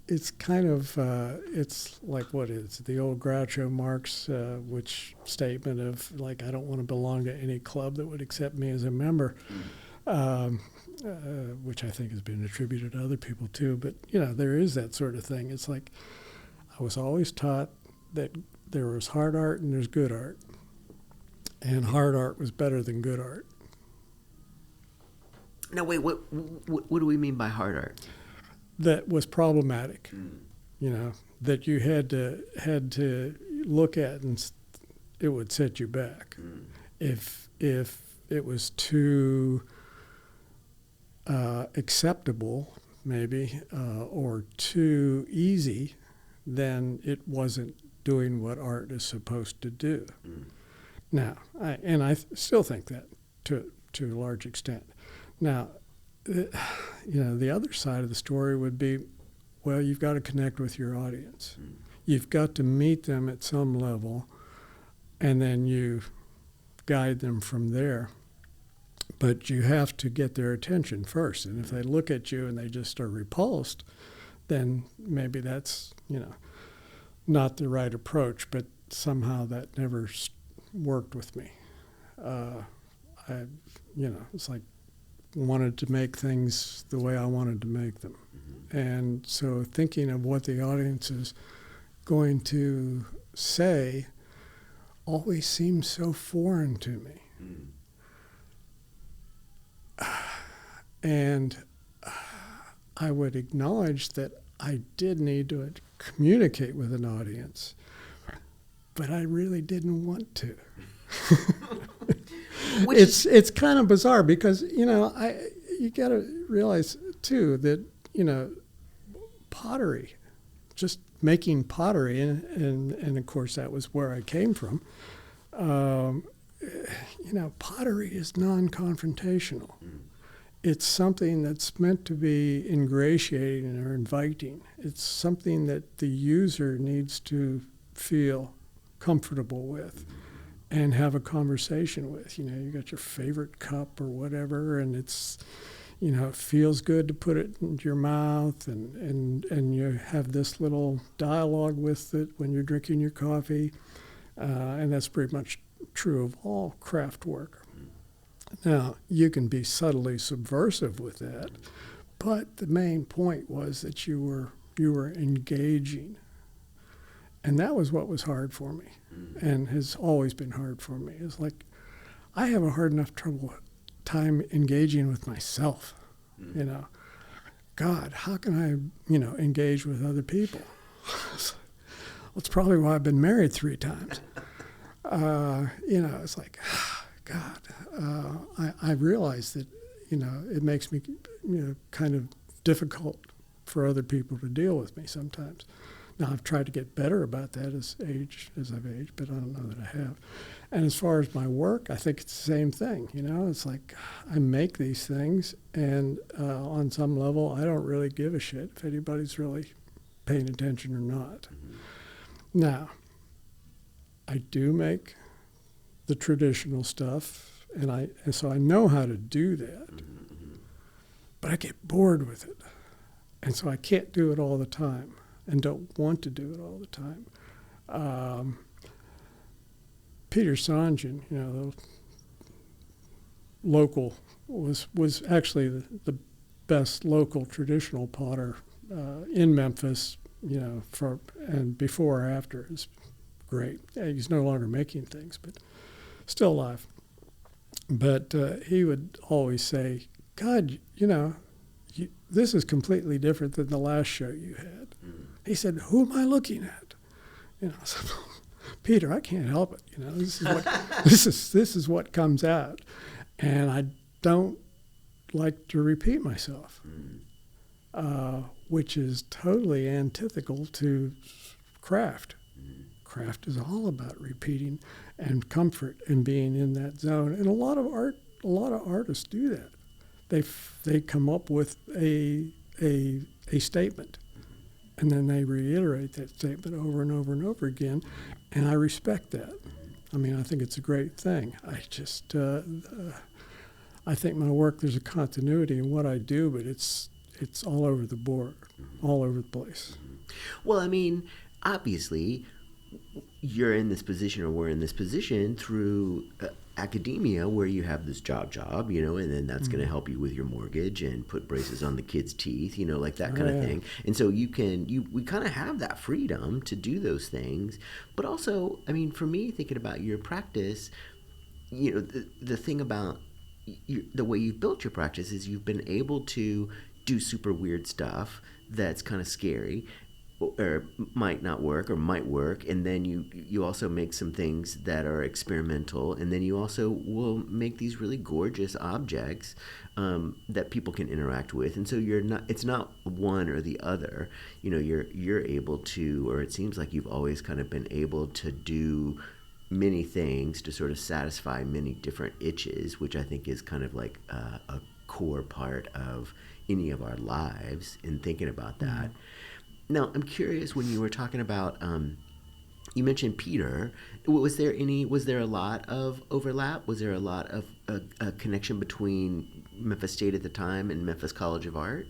It's kind of it's like what is the old Groucho Marx which statement of like I don't want to belong to any club that would accept me as a member, which I think has been attributed to other people too. But there is that sort of thing. It's like I was always taught that there was hard art and there's good art. And hard art was better than good art. Now, wait, what do we mean by hard art? That was problematic, that you had to look at and it would set you back. If it was too acceptable, maybe, or too easy, then it wasn't doing what art is supposed to do. Now, I still think that to a large extent. Now, the other side of the story would be, well, you've got to connect with your audience. You've got to meet them at some level, and then you guide them from there. But you have to get their attention first. And if they look at you and they just are repulsed, then maybe that's, not the right approach. But somehow that never worked with me. It's like wanted to make things the way I wanted to make them. And so thinking of what the audience is going to say always seems so foreign to me. And I would acknowledge that I did need to communicate with an audience, but I really didn't want to. It's kind of bizarre because, you got to realize too that, pottery, just making pottery, and of course that was where I came from. Pottery is non-confrontational. It's something that's meant to be ingratiating or inviting. It's something that the user needs to feel comfortable with and have a conversation with. You got your favorite cup or whatever, and it's, it feels good to put it into your mouth, and you have this little dialogue with it when you're drinking your coffee, and that's pretty much true of all craft work. Now, you can be subtly subversive with that, but the main point was that you were engaging. And that was what was hard for me, and has always been hard for me. It's like, I have a hard enough time engaging with myself, God, how can I, engage with other people? That's probably why I've been married 3 times. It's like, God, I realize that, it makes me, kind of difficult for other people to deal with me sometimes. Now, I've tried to get better about that as I've aged, but I don't know that I have. And as far as my work, I think it's the same thing. It's like I make these things, and on some level, I don't really give a shit if anybody's really paying attention or not. Now, I do make the traditional stuff, and so I know how to do that, but I get bored with it, and so I can't do it all the time, and don't want to do it all the time. Peter Songen, the local, was actually the best local traditional potter in Memphis, and before or after is great. He's no longer making things, but still alive. But he would always say, God, this is completely different than the last show you had. He said, who am I looking at? I said, Peter, I can't help it. This is what comes out, and I don't like to repeat myself, which is totally antithetical to craft. Craft is all about repeating and comfort and being in that zone, and a lot of artists do that. They come up with a statement, and then they reiterate that statement over and over and over again, and I respect that. I mean, I think it's a great thing. I just, I think my work, there's a continuity in what I do, but it's all over the board, all over the place. Well, I mean, obviously, you're in this position, or we're in this position through academia, where you have this job, and then that's going to help you with your mortgage and put braces on the kids' teeth, like that kind of thing. And so we kind of have that freedom to do those things. But also, I mean, for me, thinking about your practice, the thing about the way you've built your practice is you've been able to do super weird stuff that's kind of scary, or might not work or might work, and then you also make some things that are experimental, and then you also will make these really gorgeous objects that people can interact with. And so it's not one or the other. You're able to, or it seems like you've always kind of been able to do many things to sort of satisfy many different itches, which I think is kind of like a core part of any of our lives in thinking about that. Now, I'm curious, when you were talking about, you mentioned Peter, was there a lot of overlap? Was there a lot of a connection between Memphis State at the time and Memphis College of Art?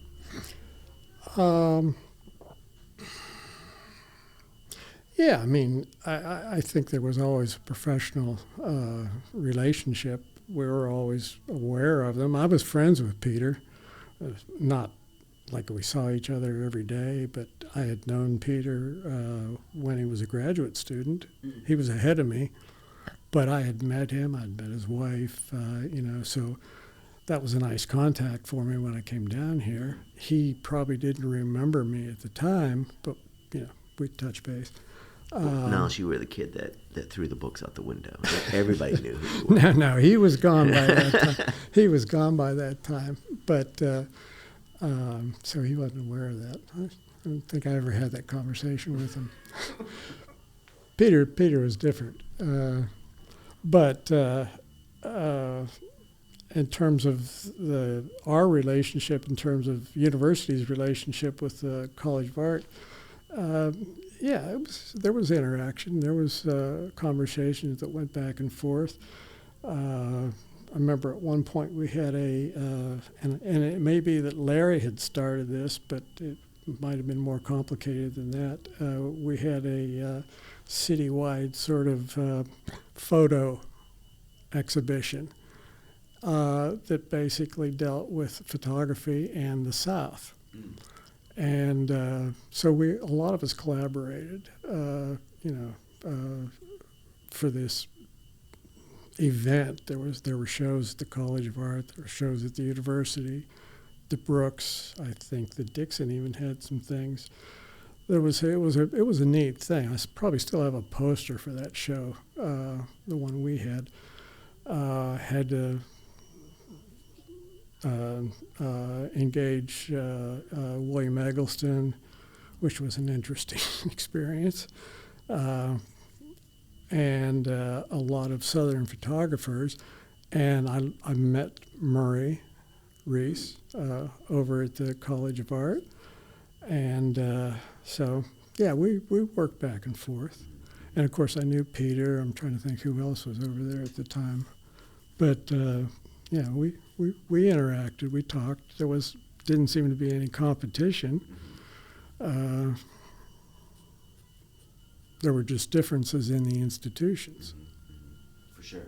Yeah, I mean, I think there was always a professional relationship. We were always aware of them. I was friends with Peter, not like we saw each other every day, but I had known Peter when he was a graduate student. He was ahead of me, but I had met him. I'd met his wife, so that was a nice contact for me when I came down here. He probably didn't remember me at the time, but we'd touch base. Niles, you were the kid that threw the books out the window. Everybody knew who you were. No, he was gone by that time. He was gone by that time, but so he wasn't aware of that. I don't think I ever had that conversation with him. Peter was different, but in terms of our relationship, in terms of university's relationship with the College of Art, there was interaction. There was conversations that went back and forth. I remember at one point we had and it may be that Larry had started this, but it might have been more complicated than that. We had a citywide sort of photo exhibition that basically dealt with photography and the South. And so a lot of us collaborated, for this event. There were shows at the College of Art, there were shows at the university, the Brooks, I think the Dixon even had some things. It was a neat thing. I probably still have a poster for that show, the one we had. Had to engage William Eggleston, which was an interesting experience, and a lot of Southern photographers. And I met Murray Reese over at the College of Art, and so we worked back and forth. And of course I knew Peter. I'm trying to think who else was over there at the time, but we interacted, we talked. Didn't seem to be any competition. There were just differences in the institutions. For sure.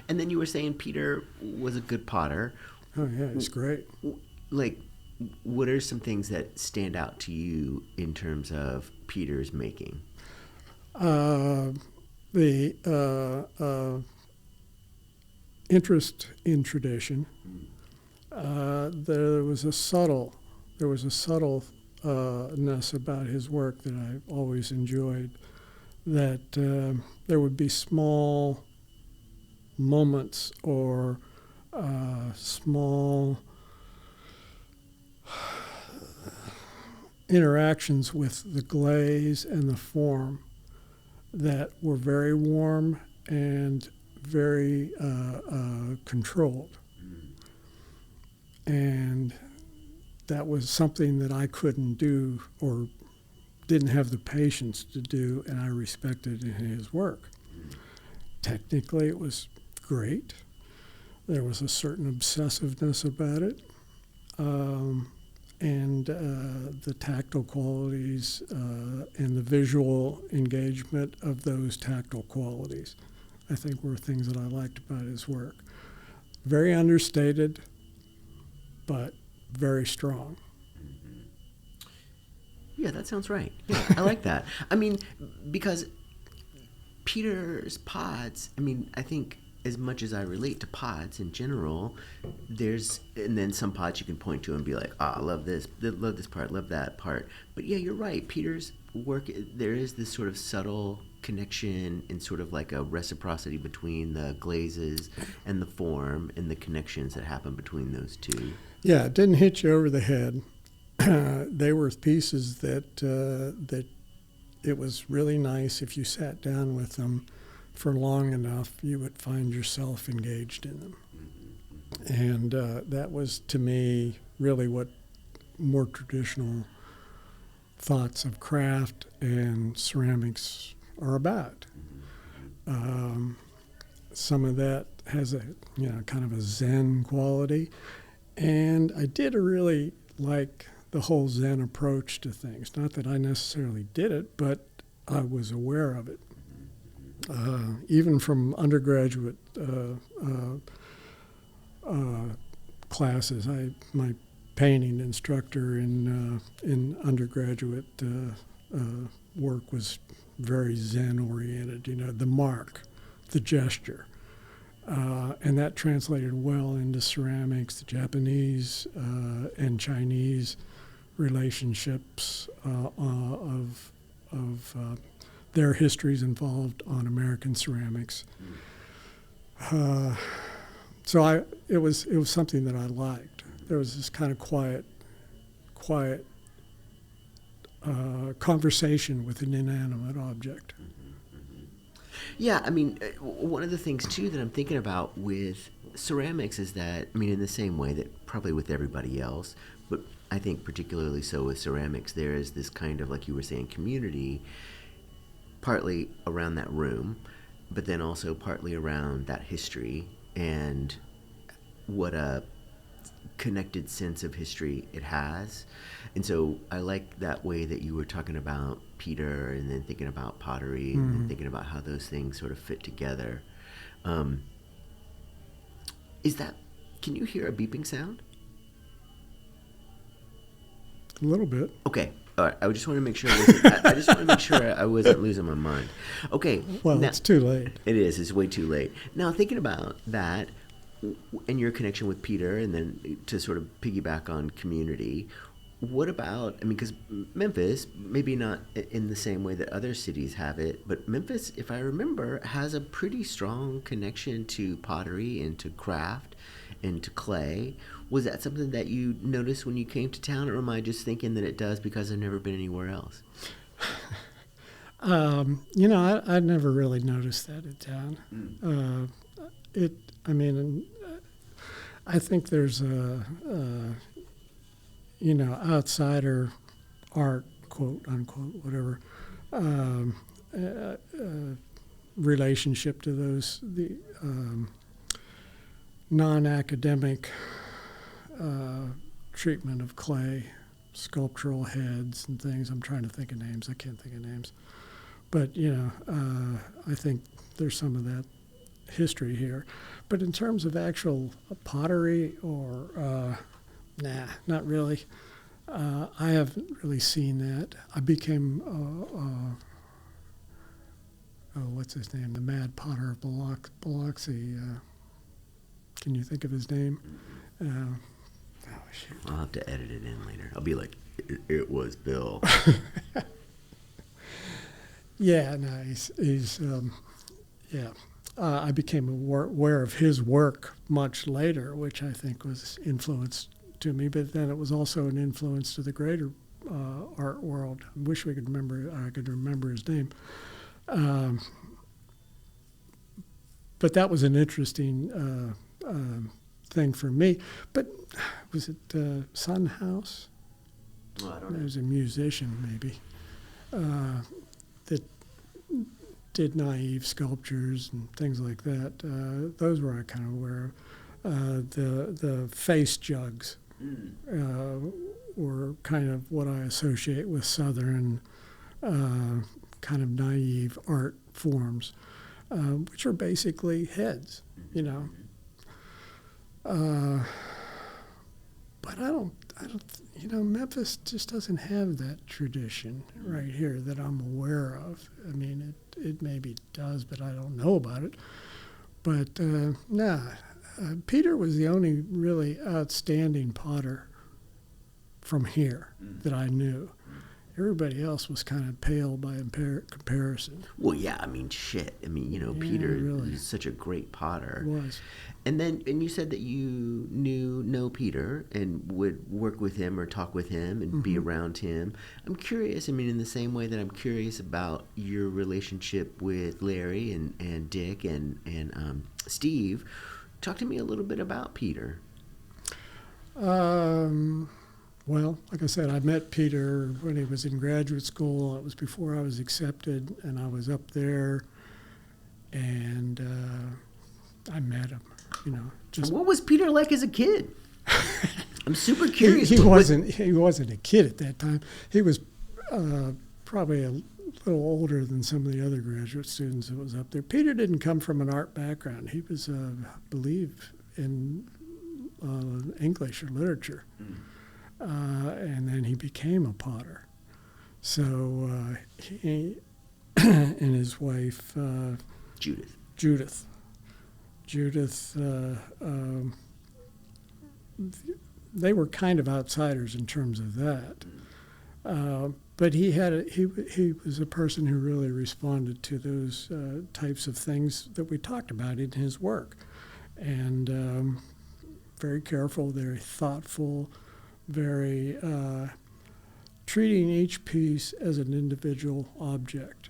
And then you were saying Peter was a good potter. Oh yeah, he's great. Like, what are some things that stand out to you in terms of Peter's making? The interest in tradition. There was a subtleness about his work that I always enjoyed. That there would be small moments or small interactions with the glaze and the form that were very warm and very controlled. And that was something that I couldn't do or didn't have the patience to do, and I respected in his work. Technically, it was great. There was a certain obsessiveness about it. And the tactile qualities and the visual engagement of those tactile qualities, I think, were things that I liked about his work. Very understated, but very strong. Yeah, that sounds right. Yeah, I like that. I mean, because Peter's pods, I think as much as I relate to pods in general, and then some pods you can point to and be like, I love this part, love that part. But yeah, you're right. Peter's work, there is this sort of subtle connection and sort of like a reciprocity between the glazes and the form and the connections that happen between those two. Yeah, it didn't hit you over the head. They were pieces that it was really nice if you sat down with them for long enough, you would find yourself engaged in them. And that was, to me, really what more traditional thoughts of craft and ceramics are about. Some of that has a kind of a Zen quality, and I did really like the whole Zen approach to things. Not that I necessarily did it, but I was aware of it. Even from undergraduate classes, my painting instructor in undergraduate work was very Zen-oriented. The mark, the gesture, and that translated well into ceramics, the Japanese and Chinese relationships of their histories involved on American ceramics. So it was something that I liked. There was this kind of quiet conversation with an inanimate object. Yeah, I mean, one of the things, too, that I'm thinking about with ceramics is that, I mean, in the same way that probably with everybody else, but I think particularly so with ceramics, there is this kind of, like you were saying, community, partly around that room, but then also partly around that history and what a connected sense of history it has. And so I like that way that you were talking about Peter and then thinking about pottery and then thinking about how those things sort of fit together. Can you hear a beeping sound? A little bit. Okay. All right. I just want to make sure I wasn't losing my mind. Okay. Well, now, it's too late. It is. It's way too late. Now, thinking about that and your connection with Peter, and then to sort of piggyback on community, what about, I mean, because Memphis, maybe not in the same way that other cities have it, but Memphis, if I remember, has a pretty strong connection to pottery and to craft and to clay. Was that something that you noticed when you came to town, or am I just thinking that it does because I've never been anywhere else? I never really noticed that in town. I think there's outsider art, quote unquote, whatever, relationship to the non-academic treatment of clay, sculptural heads and things. I'm trying to think of names. I can't think of names. But, I think there's some of that history here. But in terms of actual pottery or, not really. I haven't really seen that. I became, what's his name? The Mad Potter of Biloxi. Can you think of his name? Shoot. I'll have to edit it in later. I'll be like, it was Bill. Yeah, no, he's I became aware of his work much later, which I think was influenced to me, but then it was also an influence to the greater art world. I wish I could remember his name. But that was an interesting thing for me. But was it Son House? Well, I don't know. He was a musician, maybe, that did naive sculptures and things like that. Those were I kind of aware of. The face jugs were kind of what I associate with Southern kind of naive art forms, which are basically heads, But I don't, Memphis just doesn't have that tradition right here that I'm aware of. I mean, it maybe does, but I don't know about it. But Peter was the only really outstanding potter from here that I knew. Everybody else was kind of pale by comparison. Well, yeah, I mean, shit. I mean, Peter really is such a great potter. Was. And you said that you know Peter and would work with him or talk with him and be around him. I'm curious, I mean, in the same way that I'm curious about your relationship with Larry and Dick and Steve, talk to me a little bit about Peter. Well, like I said, I met Peter when he was in graduate school. It was before I was accepted, and I was up there, and I met him. What was Peter like as a kid? I'm super curious. He wasn't a kid at that time. He was probably a little older than some of the other graduate students that was up there. Peter didn't come from an art background. He was, I believe, in English or literature. And then he became a potter. So he and his wife Judith, they were kind of outsiders in terms of that. But he was a person who really responded to those types of things that we talked about in his work, and very careful, very thoughtful, very treating each piece as an individual object.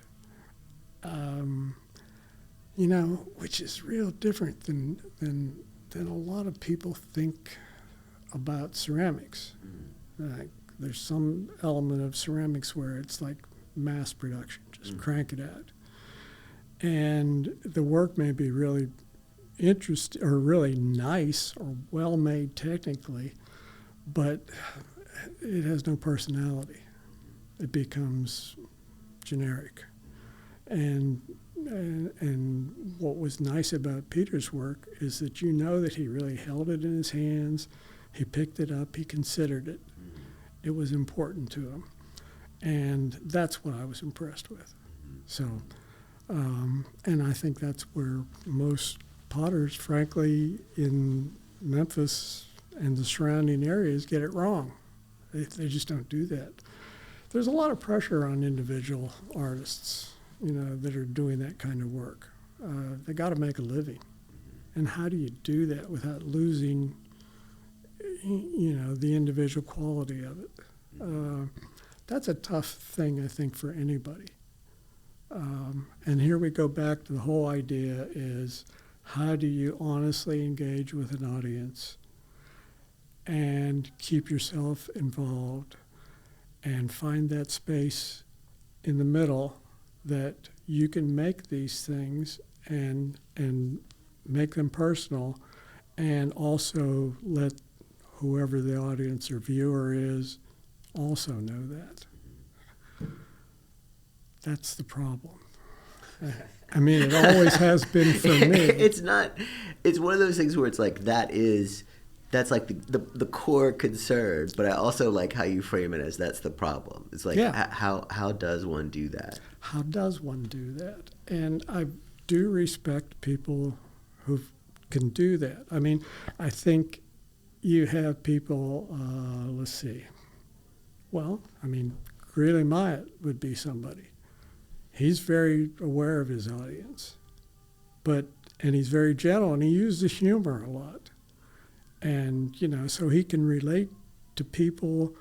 Which is real different than a lot of people think about ceramics. There's some element of ceramics where it's like mass production, just crank it out. And the work may be really interesting or really nice or well made technically, but it has no personality. It becomes generic. And what was nice about Peter's work is that that he really held it in his hands, he picked it up, he considered it. It was important to him. And that's what I was impressed with. So, and I think that's where most potters, frankly, in Memphis and the surrounding areas get it wrong. They just don't do that. There's a lot of pressure on individual artists, that are doing that kind of work. They got to make a living. And how do you do that without losing, the individual quality of it? That's a tough thing, I think, for anybody. And here we go back to the whole idea is how do you honestly engage with an audience and keep yourself involved and find that space in the middle that you can make these things and make them personal, and also let whoever the audience or viewer is also know that. That's the problem. I mean, it always has been for me. It's one of those things where it's like that's like the core concern, but I also like how you frame it as that's the problem. It's like, how does one do that? How does one do that? And I do respect people who can do that. I mean, I think you have people, let's see. Well, I mean, Greeley Myatt would be somebody. He's very aware of his audience, and he's very gentle, and he uses humor a lot. And, so he can relate to people,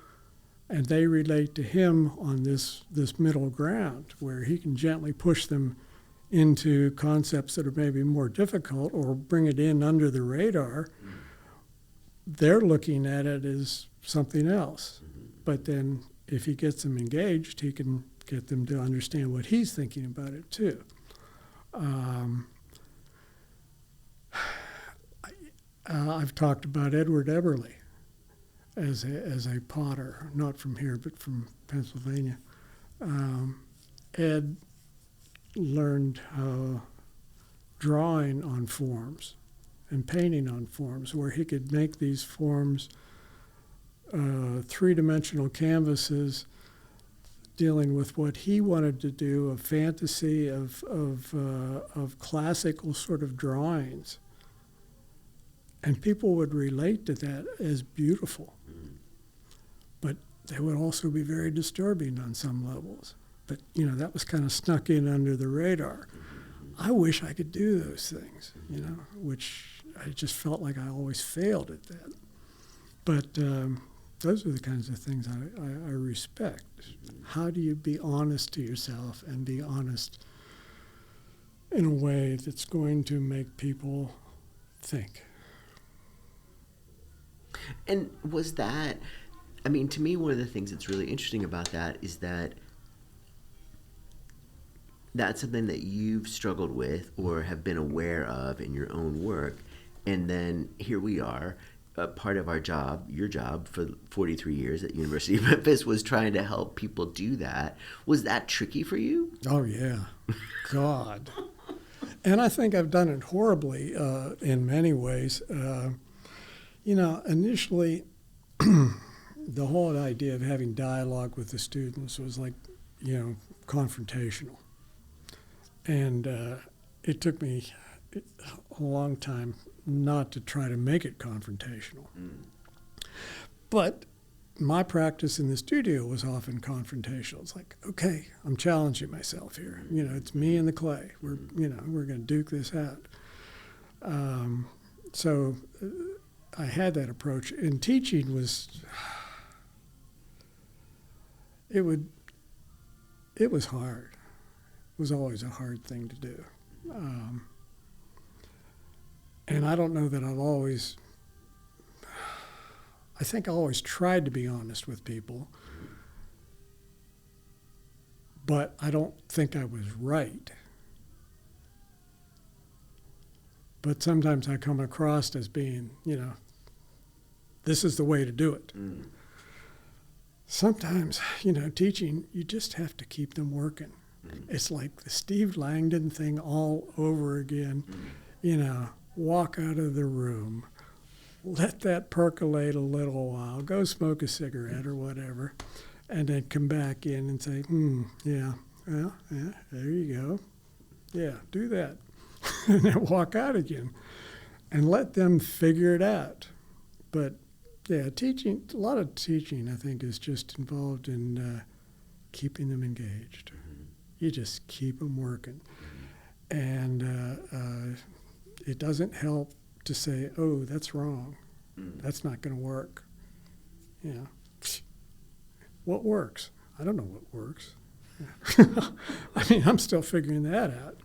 and they relate to him on this middle ground where he can gently push them into concepts that are maybe more difficult or bring it in under the radar. They're looking at it as something else. But then if he gets them engaged, he can get them to understand what he's thinking about it too. I've talked about Edward Eberly as a potter, not from here, but from Pennsylvania. Ed learned drawing on forms and painting on forms, where he could make these forms three-dimensional canvases dealing with what he wanted to do, of fantasy, of classical sort of drawings. And people would relate to that as beautiful. But they would also be very disturbing on some levels. But, that was kind of snuck in under the radar. I wish I could do those things, which I just felt like I always failed at that. But those are the kinds of things I respect. How do you be honest to yourself and be honest in a way that's going to make people think? And was that, to me, one of the things that's really interesting about that is that that's something that you've struggled with or have been aware of in your own work. And then here we are, part of our job, your job for 43 years at University of Memphis was trying to help people do that. Was that tricky for you? Oh, yeah. God. And I think I've done it horribly in many ways. Initially, the whole idea of having dialogue with the students was like, confrontational. And it took me a long time not to try to make it confrontational. But my practice in the studio was often confrontational. It's like, okay, I'm challenging myself here. It's me and the clay. We're going to duke this out. So I had that approach. And teaching was, it was hard. It was always a hard thing to do. And I don't know that I think I always tried to be honest with people, but I don't think I was right. But sometimes I come across as being, this is the way to do it. Mm. Sometimes, teaching, you just have to keep them working. Mm. It's like the Steve Langdon thing all over again. Mm. Walk out of the room, let that percolate a little while, go smoke a cigarette or whatever, and then come back in and say, yeah, well, yeah, there you go. Yeah, do that. And then walk out again and let them figure it out. But, yeah, teaching, a lot of teaching, I think, is just involved in keeping them engaged. Mm-hmm. You just keep them working. Mm-hmm. And it doesn't help to say, oh, that's wrong. That's not going to work. What works? I don't know what works. I mean, I'm still figuring that out.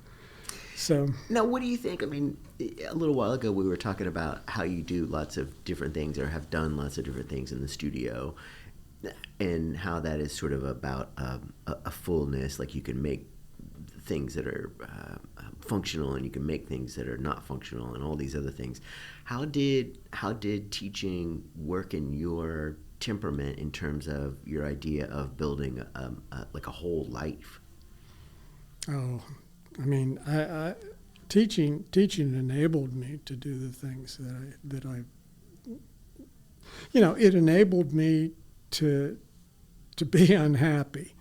So now, what do you think? I mean, a little while ago, we were talking about how you do lots of different things or have done lots of different things in the studio, and how that is sort of about a fullness. Like you can make things that are functional, and you can make things that are not functional, and all these other things. How did teaching work in your temperament in terms of your idea of building like a whole life? Oh, I mean, I teaching enabled me to do the things that I it enabled me to be unhappy.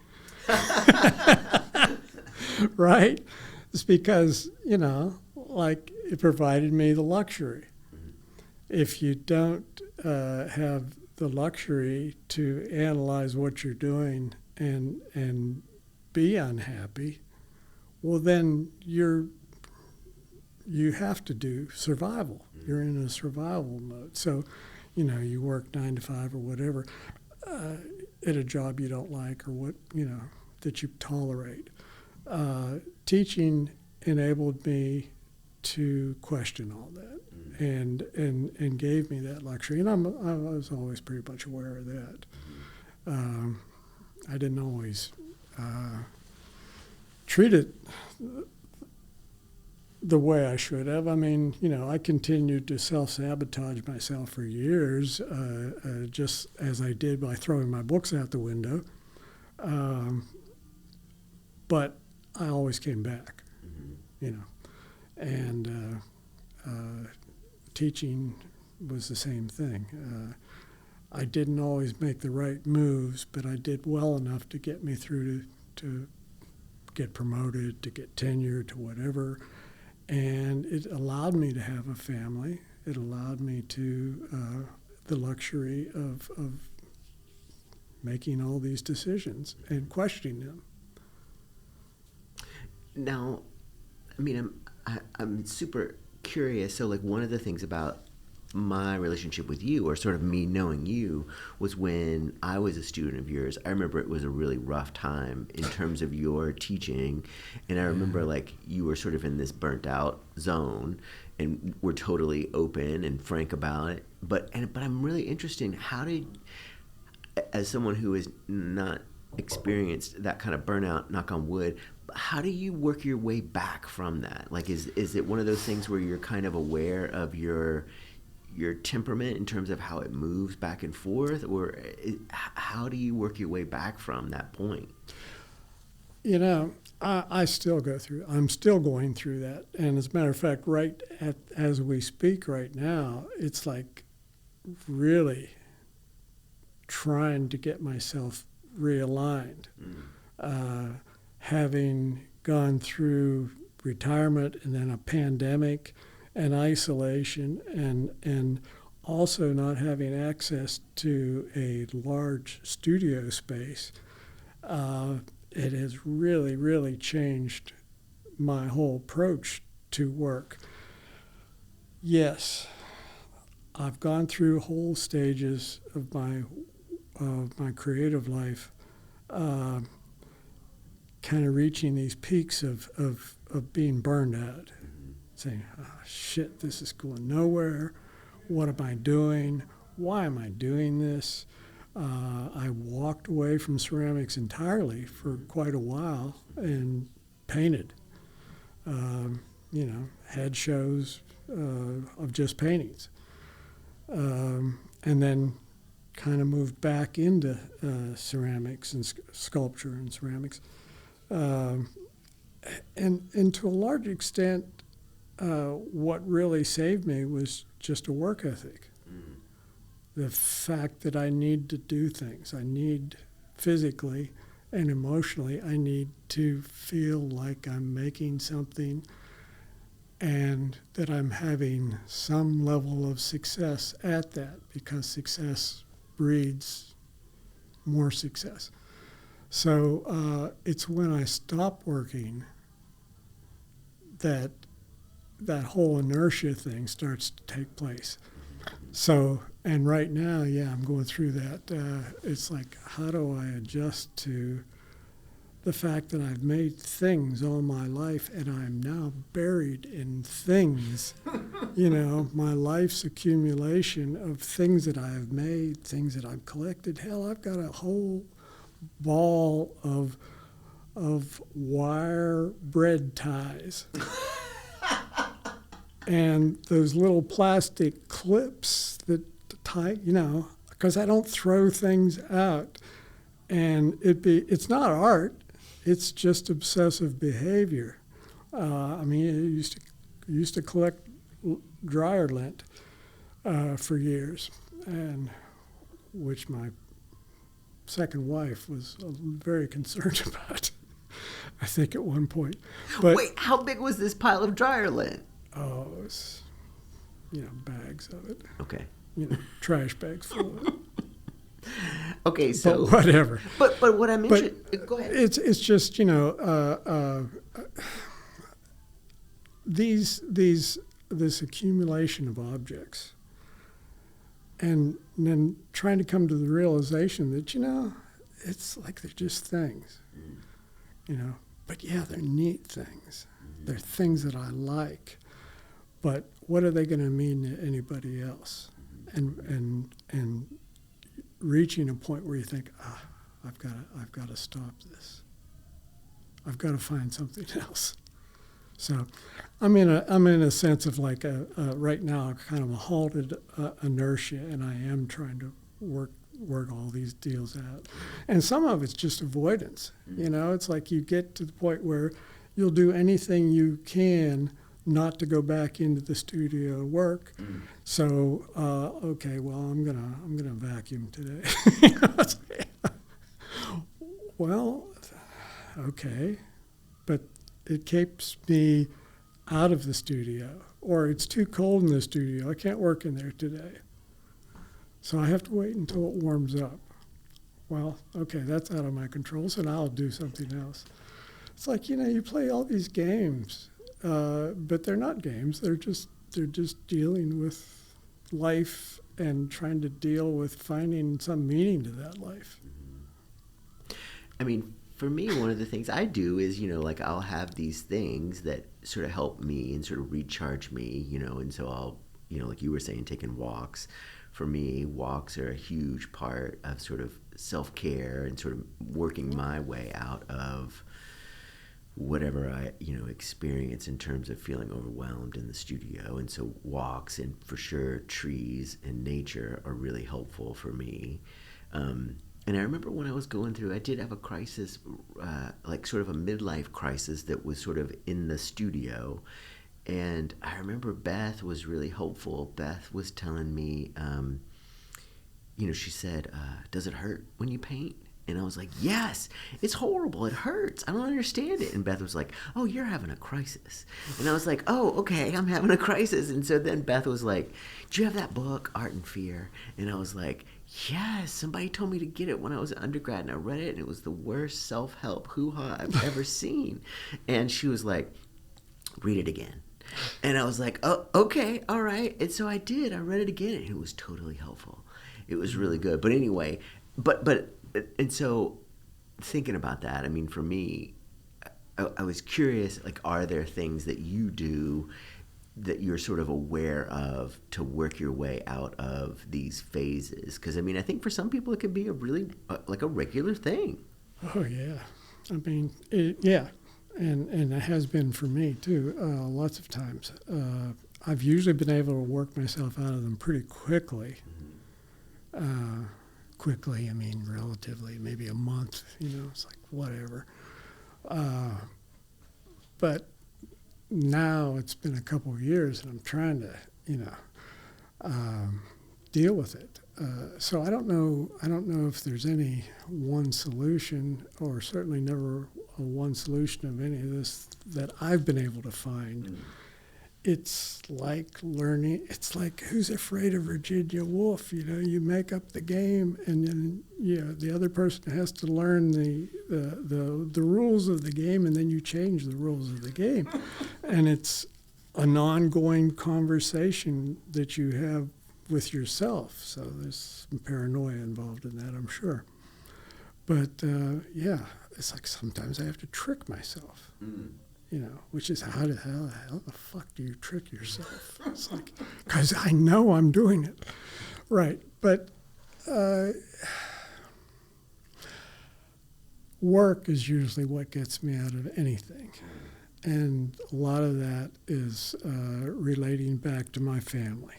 Right? It's because, like it provided me the luxury. Mm-hmm. If you don't have the luxury to analyze what you're doing and be unhappy, well, then you have to do survival. Mm-hmm. You're in a survival mode. So, you work 9 to 5 or whatever at a job you don't like or what, that you tolerate. Teaching enabled me to question all that, and gave me that luxury, and I was always pretty much aware of that. I didn't always treat it the way I should have. I mean, I continued to self-sabotage myself for years, just as I did by throwing my books out the window. But I always came back, and teaching was the same thing. I didn't always make the right moves, but I did well enough to get me through to get promoted, to get tenure, to whatever, and it allowed me to have a family. It allowed me to the luxury of making all these decisions and questioning them. Now, I mean, I'm super curious. So, like, one of the things about my relationship with you, or sort of me knowing you, was when I was a student of yours. I remember it was a really rough time in terms of your teaching, and I remember like you were sort of in this burnt out zone, and were totally open and frank about it. But I'm really interested in how did, as someone who has not experienced that kind of burnout, knock on wood, how do you work your way back from that? Like, is it one of those things where you're kind of aware of your temperament in terms of how it moves back and forth, or how do you work your way back from that point? I still go through. I'm still going through that, and as a matter of fact, as we speak right now, it's like really trying to get myself realigned. Having gone through retirement and then a pandemic and isolation and also not having access to a large studio space, it has really, really changed my whole approach to work. Yes, I've gone through whole stages of my creative life, kind of reaching these peaks of being burned out, saying, oh, shit, this is going nowhere. What am I doing? Why am I doing this? I walked away from ceramics entirely for quite a while and painted. Had shows of just paintings. And then kind of moved back into ceramics and sculpture and ceramics. And to a large extent, what really saved me was just a work ethic. The fact that I need to do things. I need physically and emotionally, I need to feel like I'm making something and that I'm having some level of success at that, because success breeds more success. So it's when I stop working that whole inertia thing starts to take place. So, and right now, yeah, I'm going through that. It's like, how do I adjust to the fact that I've made things all my life and I'm now buried in things, my life's accumulation of things that I've made, things that I've collected. Hell, I've got a whole ball of wire bread ties. And those little plastic clips that tie, because I don't throw things out. And it's not art, it's just obsessive behavior. I used to collect dryer lint for years, and which my second wife was very concerned about, I think, at one point. But, wait, how big was this pile of dryer lint? Oh, it's, bags of it. Okay. Trash bags full of it. Okay, so but whatever. But what I mentioned, go ahead. It's just this accumulation of objects, and then trying to come to the realization that it's like they're just things, But yeah, they're neat things. They're things that I like. But what are they going to mean to anybody else? And reaching a point where you think, I've got to stop this. I've got to find something else. So I'm in a sense of like right now kind of a halted inertia, and I am trying to work all these deals out. And some of it's just avoidance. It's like you get to the point where you'll do anything you can not to go back into the studio to work. So, okay, well, I'm gonna vacuum today. Well, okay, but it keeps me out of the studio, or it's too cold in the studio. I can't work in there today. So I have to wait until it warms up. Well, okay, that's out of my control, so now I'll do something else. It's like, you play all these games. But they're not games. They're just dealing with life and trying to deal with finding some meaning to that life. I mean, for me, one of the things I do is, I'll have these things that sort of help me and sort of recharge me, and so I'll, like you were saying, taking walks. For me, walks are a huge part of sort of self-care and sort of working my way out of whatever I, experience in terms of feeling overwhelmed in the studio. And so walks and for sure trees and nature are really helpful for me. And I remember when I was going through, I did have a crisis, like sort of a midlife crisis that was sort of in the studio. And I remember Beth was really hopeful. Beth was telling me, she said, does it hurt when you paint? And I was like, yes, it's horrible. It hurts. I don't understand it. And Beth was like, oh, you're having a crisis. And I was like, oh, okay, I'm having a crisis. And so then Beth was like, do you have that book, Art and Fear? And I was like, yes, somebody told me to get it when I was an undergrad, and I read it, and it was the worst self-help hoo-ha I've ever seen. And she was like, read it again. And I was like, oh, okay, all right. And so I did. I read it again, and it was totally helpful. It was really good. But anyway, and so thinking about that, I mean, for me, I was curious, like, are there things that you do that you're sort of aware of to work your way out of these phases? Because, I mean, I think for some people it can be a really, like a regular thing. Oh, yeah. I mean, yeah. And it has been for me, too, lots of times. I've usually been able to work myself out of them pretty quickly. Quickly, I mean, relatively, maybe a month, it's like whatever. But now it's been a couple of years and I'm trying to, deal with it. So I don't know if there's any one solution, or certainly never a one solution of any of this that I've been able to find. Mm. It's like learning. It's like Who's Afraid of Virginia Woolf? You make up the game, and then the other person has to learn the rules of the game, and then you change the rules of the game, and it's an ongoing conversation that you have with yourself. So there's some paranoia involved in that, I'm sure. But yeah, it's like sometimes I have to trick myself. Mm. Which is how the fuck do you trick yourself? It's like, because I know I'm doing it. Right. But work is usually what gets me out of anything. And a lot of that is relating back to my family.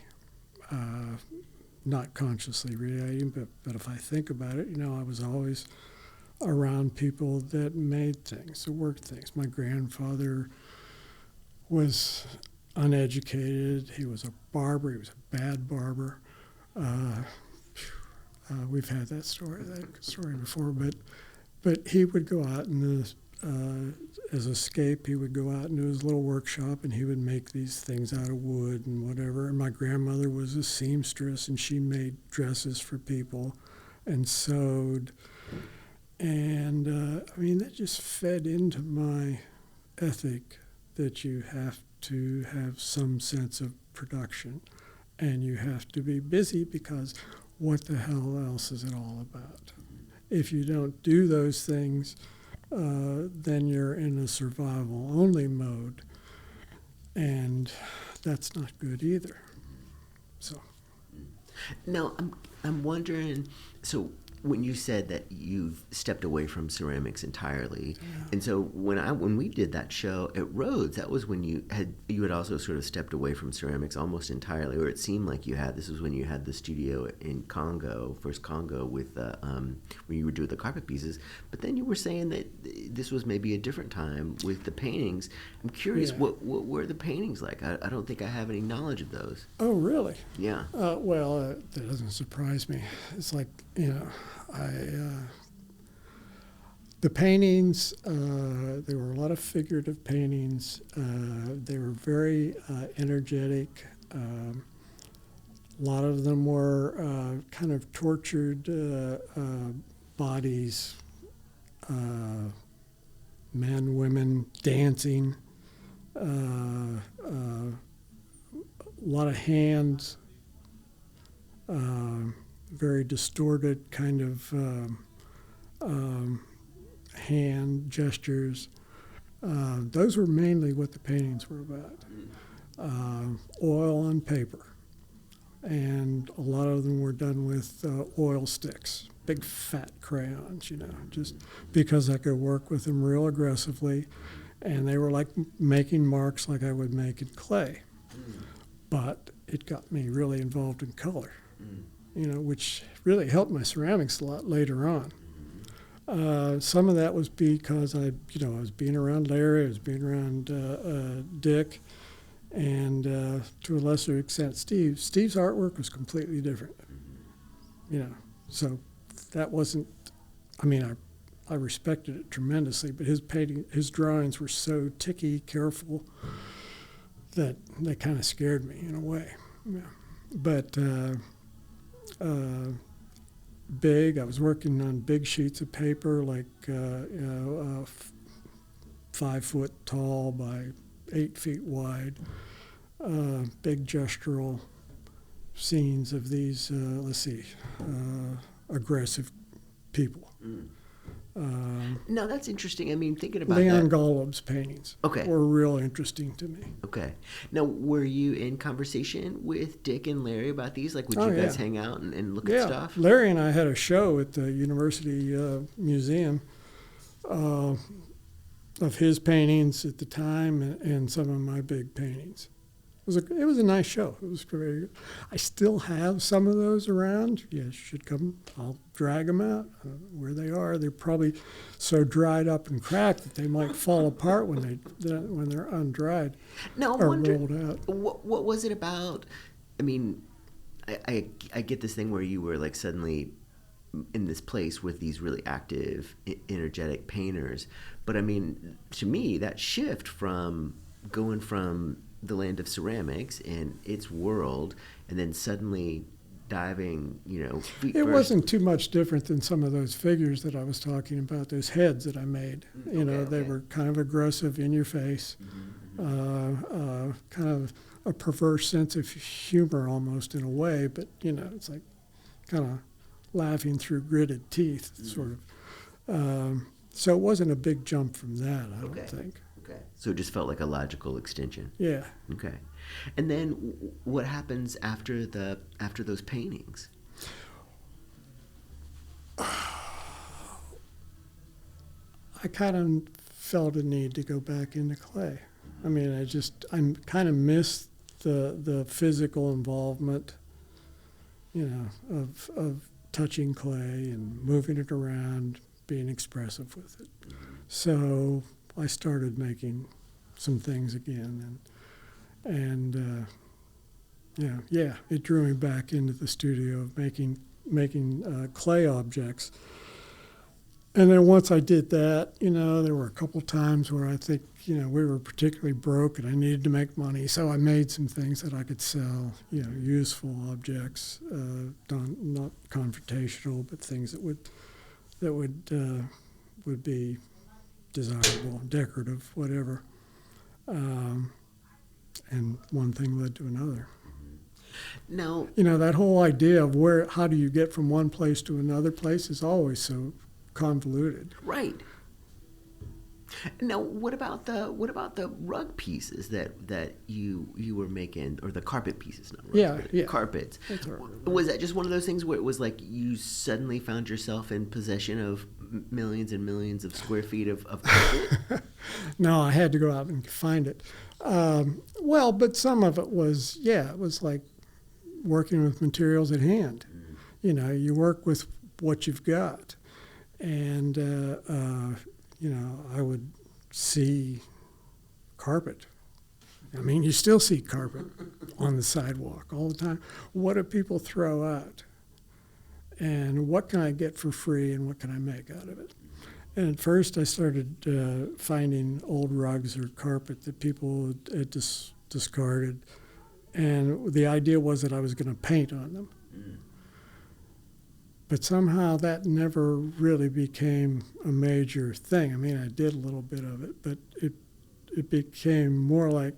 Not consciously relating, but if I think about it, I was always around people that made things, that worked things. My grandfather was uneducated. He was a barber. He was a bad barber. We've had that story before. But he would go out and as escape, he would go out into his little workshop and he would make these things out of wood and whatever. And my grandmother was a seamstress, and she made dresses for people and sewed. And I mean, that just fed into my ethic that you have to have some sense of production, and you have to be busy, because what the hell else is it all about? If you don't do those things, then you're in a survival-only mode, and that's not good either. So, now I'm wondering. So, when you said that you've stepped away from ceramics entirely, yeah. And so when we did that show at Rhodes, that was when you had also sort of stepped away from ceramics almost entirely, or it seemed like you had. This was when you had the studio in Congo, first Congo, with when you were doing the carpet pieces. But then you were saying that this was maybe a different time with the paintings. I'm curious, yeah. What were the paintings like? I don't think I have any knowledge of those. Oh, really? Yeah. Well, that doesn't surprise me. It's like, the paintings, there were a lot of figurative paintings. They were very energetic. A lot of them were kind of tortured bodies, men, women dancing, a lot of hands, very distorted kind of hand gestures. Those were mainly what the paintings were about. Oil on paper. And a lot of them were done with oil sticks, big fat crayons, just because I could work with them real aggressively. And they were like making marks like I would make in clay. But it got me really involved in color. Which really helped my ceramics a lot later on. Some of that was because I was being around Larry, I was being around Dick, and to a lesser extent Steve. Steve's artwork was completely different. So that wasn't I mean, I respected it tremendously, but his drawings were so ticky, careful, that they kind of scared me in a way. Yeah. But I was working on big sheets of paper, like 5 foot tall by 8 feet wide, big gestural scenes of these, aggressive people. No, that's interesting. I mean, thinking about Leon that. Golub's paintings were real interesting to me. Okay. Now, were you in conversation with Dick and Larry about these? Like, would you guys hang out and look at stuff? Larry and I had a show at the University Museum of his paintings at the time and some of my big paintings. It was a nice show. It was very good. I still have some of those around. You should come. I'll drag them out where they are. They're probably so dried up and cracked that they might fall apart when they're undried or rolled out. What was it about? I mean, I get this thing where you were like suddenly in this place with these really active, energetic painters. But I mean, to me, that shift from going from the land of ceramics and its world, and then suddenly diving, feet It first. wasn't too much different than some of those figures that I was talking about, those heads that I made. They were kind of aggressive, in your face, kind of a perverse sense of humor almost in a way, but, it's like kind of laughing through gritted teeth, sort of. So it wasn't a big jump from that, I don't think. Okay. So it just felt like a logical extension. Yeah. Okay. And then what happens after those paintings? I kind of felt a need to go back into clay. I mean, I kind of missed the physical involvement, of touching clay and moving it around, being expressive with it. So I started making some things again, and it drew me back into the studio of making clay objects. And then once I did that, there were a couple times where I think, we were particularly broke and I needed to make money, so I made some things that I could sell, useful objects, not confrontational, but things that would be desirable, decorative, whatever. And one thing led to another. Now, that whole idea of how do you get from one place to another place is always so convoluted. Right. Now, what about the rug pieces that you were making, or the carpet pieces? Not rugs, yeah. Carpets. Was that just one of those things where it was like you suddenly found yourself in possession of millions and millions of square feet of carpet? No, I had to go out and find it. But some of it was, it was like working with materials at hand. You work with what you've got. And, I would see carpet. I mean, you still see carpet on the sidewalk all the time. What do people throw out? And what can I get for free and what can I make out of it? And at first I started finding old rugs or carpet that people had discarded. And the idea was that I was going to paint on them. But somehow that never really became a major thing. I mean, I did a little bit of it, but it became more like,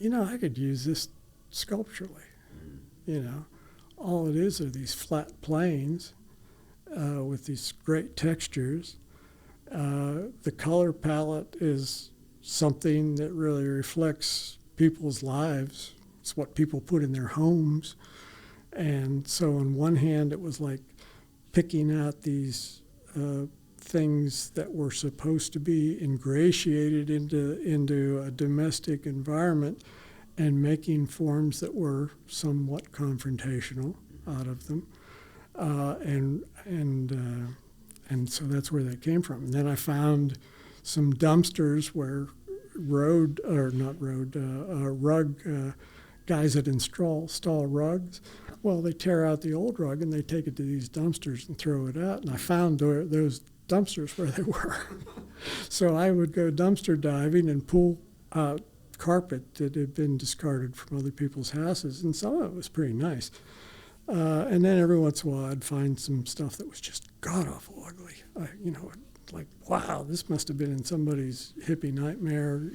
I could use this sculpturally. All it is are these flat planes with these great textures. The color palette is something that really reflects people's lives. It's what people put in their homes. And so on one hand, it was like picking out these things that were supposed to be ingratiated into a domestic environment and making forms that were somewhat confrontational out of them. And so that's where that came from. And then I found some dumpsters where rug guys that install rugs Well, they tear out the old rug and they take it to these dumpsters and throw it out. And I found those dumpsters where they were. So I would go dumpster diving and pull out carpet that had been discarded from other people's houses, and some of it was pretty nice. And then every once in a while I'd find some stuff that was just god-awful ugly. Like, wow, this must have been in somebody's hippie nightmare,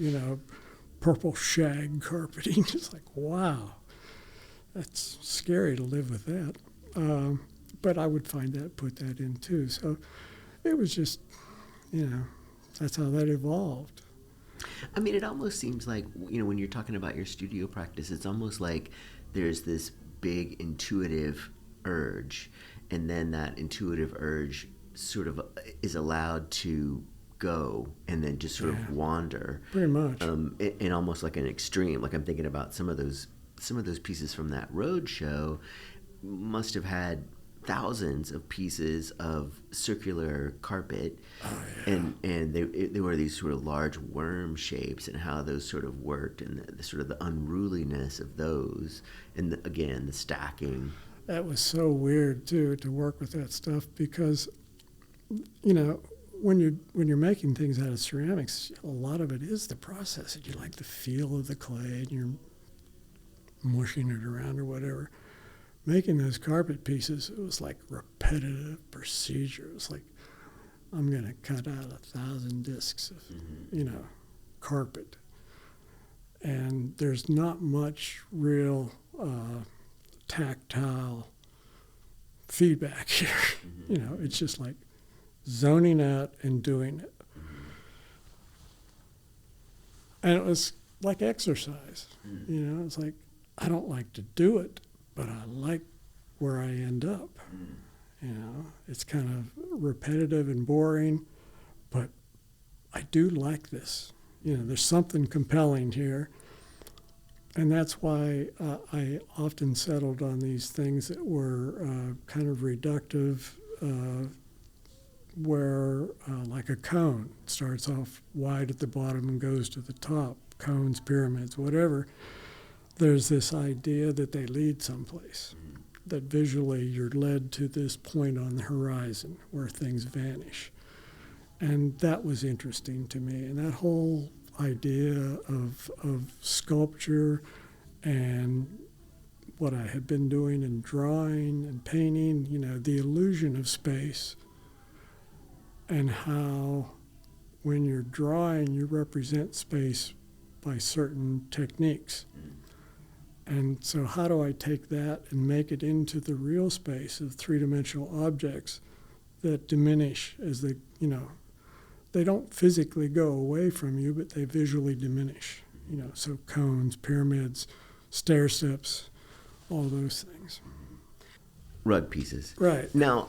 purple shag carpeting. It's like, wow, that's scary to live with that. But I would put that in too. So it was just, that's how that evolved. I mean, it almost seems like, when you're talking about your studio practice, it's almost like there's this big intuitive urge, and then that intuitive urge sort of is allowed to go and then just sort of wander. Pretty much. In almost like an extreme. Like I'm thinking about some of those pieces from that Rhodes show must have had thousands of pieces of circular carpet, and they were these sort of large worm shapes, and how those sort of worked, and the sort of the unruliness of those, and again the stacking. That was so weird too, to work with that stuff, because when you're making things out of ceramics, a lot of it is the process, and you like the feel of the clay, and you're mushing it around or whatever. Making those carpet pieces, it was like repetitive procedure. It was like, I'm going to cut out 1,000 discs of, carpet. And there's not much real tactile feedback here. It's just like zoning out and doing it. And it was like exercise. It's like, I don't like to do it, but I like where I end up. It's kind of repetitive and boring, but I do like this. There's something compelling here. And that's why I often settled on these things that were kind of reductive, where like a cone starts off wide at the bottom and goes to the top, cones, pyramids, whatever. There's this idea that they lead someplace, that visually you're led to this point on the horizon where things vanish. And that was interesting to me. And that whole idea of sculpture and what I had been doing in drawing and painting, the illusion of space, and how when you're drawing, you represent space by certain techniques. And so how do I take that and make it into the real space of three-dimensional objects that diminish as they, they don't physically go away from you, but they visually diminish. So cones, pyramids, stair steps, all those things. Rug pieces. Right. Now,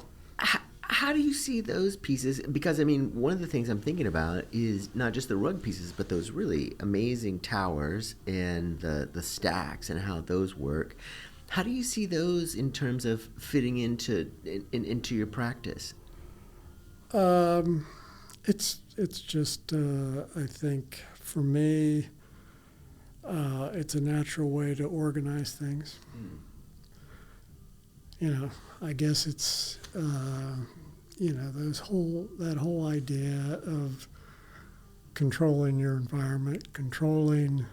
how do you see those pieces? Because, one of the things I'm thinking about is not just the rug pieces, but those really amazing towers and the stacks and how those work. How do you see those in terms of fitting into your practice? It's just, I think, for me, it's a natural way to organize things. I guess it's, that whole idea of controlling your environment, controlling